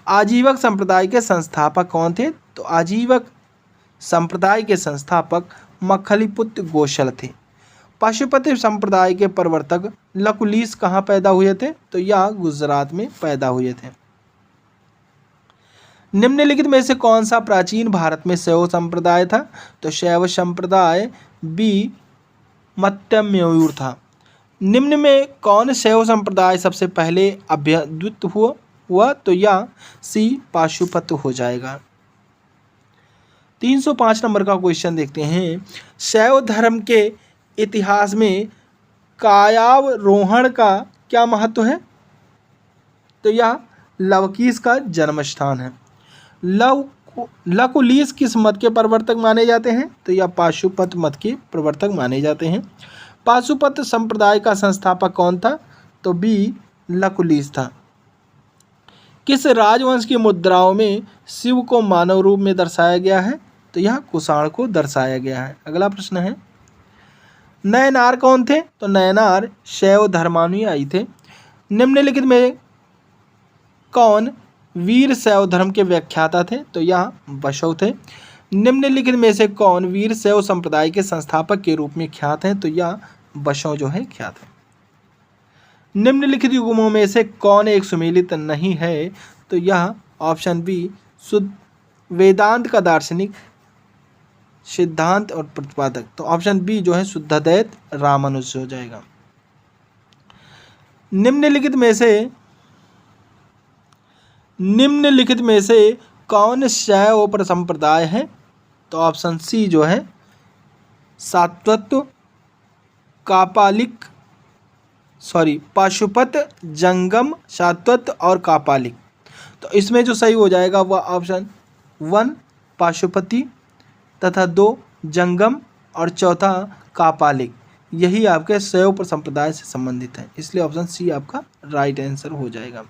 आजीवक संप्रदाय के संस्थापक कौन थे? तो आजीवक संप्रदाय के संस्थापक मक्खलीपुत्र गोशल थे। पशुपति संप्रदाय के प्रवर्तक लकुलीस कहाँ पैदा हुए थे? तो यह गुजरात में पैदा हुए थे। निम्नलिखित में से कौन सा प्राचीन भारत में शैव संप्रदाय था? तो शैव संप्रदाय बी मत्यमयूर था। निम्न में कौन शैव संप्रदाय सबसे पहले अभ्युदित हुआ? तो यह सी पाशुपत हो जाएगा। 305 नंबर का क्वेश्चन देखते हैं। शैव धर्म के इतिहास में कायावरोहण का क्या महत्व है? तो यह लवकीस का जन्म स्थान है। लकुलीस किस मत के प्रवर्तक माने जाते हैं? तो यह पाशुपत मत के प्रवर्तक माने जाते हैं। पाशुपत संप्रदाय का संस्थापक कौन था? तो बी लकुलीस था। किस राजवंश की मुद्राओं में शिव को मानव रूप में दर्शाया गया है? तो यह कुषाण को दर्शाया गया है। अगला प्रश्न है, नयनार कौन थे? तो नयनार शैव धर्मानुयायी थे। निम्नलिखित में कौन वीर शैव धर्म के व्याख्याता थे? तो यह बसव थे। निम्नलिखित में से कौन वीर शैव संप्रदाय के संस्थापक के रूप में ख्यात हैं? तो यह बसव जो है ख्यात है। निम्नलिखित युग्मों में से कौन एक सुमेलित नहीं है? तो यह ऑप्शन बी शुद्ध वेदांत का दार्शनिक सिद्धांत और प्रतिपादक, तो ऑप्शन बी जो है शुद्धद्वैत रामानुज हो जाएगा। निम्नलिखित में से कौन शैव पर संप्रदाय है? तो ऑप्शन सी जो है सातवत्व, कापालिक, पाशुपत, जंगम, सातवत्व और कापालिक। तो इसमें जो सही हो जाएगा वह ऑप्शन 1 पाशुपति तथा 2 जंगम और चौथा कापालिक। यही आपके शैव संप्रदाय से संबंधित है, इसलिए ऑप्शन सी आपका राइट आंसर हो जाएगा।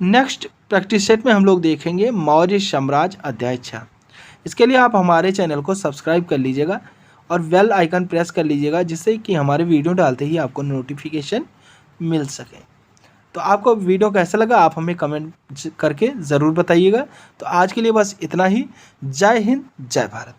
नेक्स्ट प्रैक्टिस सेट में हम लोग देखेंगे मौर्य साम्राज्य अध्याय 6। इसके लिए आप हमारे चैनल को सब्सक्राइब कर लीजिएगा और बेल आइकन प्रेस कर लीजिएगा, जिससे कि हमारे वीडियो डालते ही आपको नोटिफिकेशन मिल सके। तो आपको वीडियो कैसा लगा आप हमें कमेंट करके ज़रूर बताइएगा। तो आज के लिए बस इतना ही। जय हिंद, जय भारत।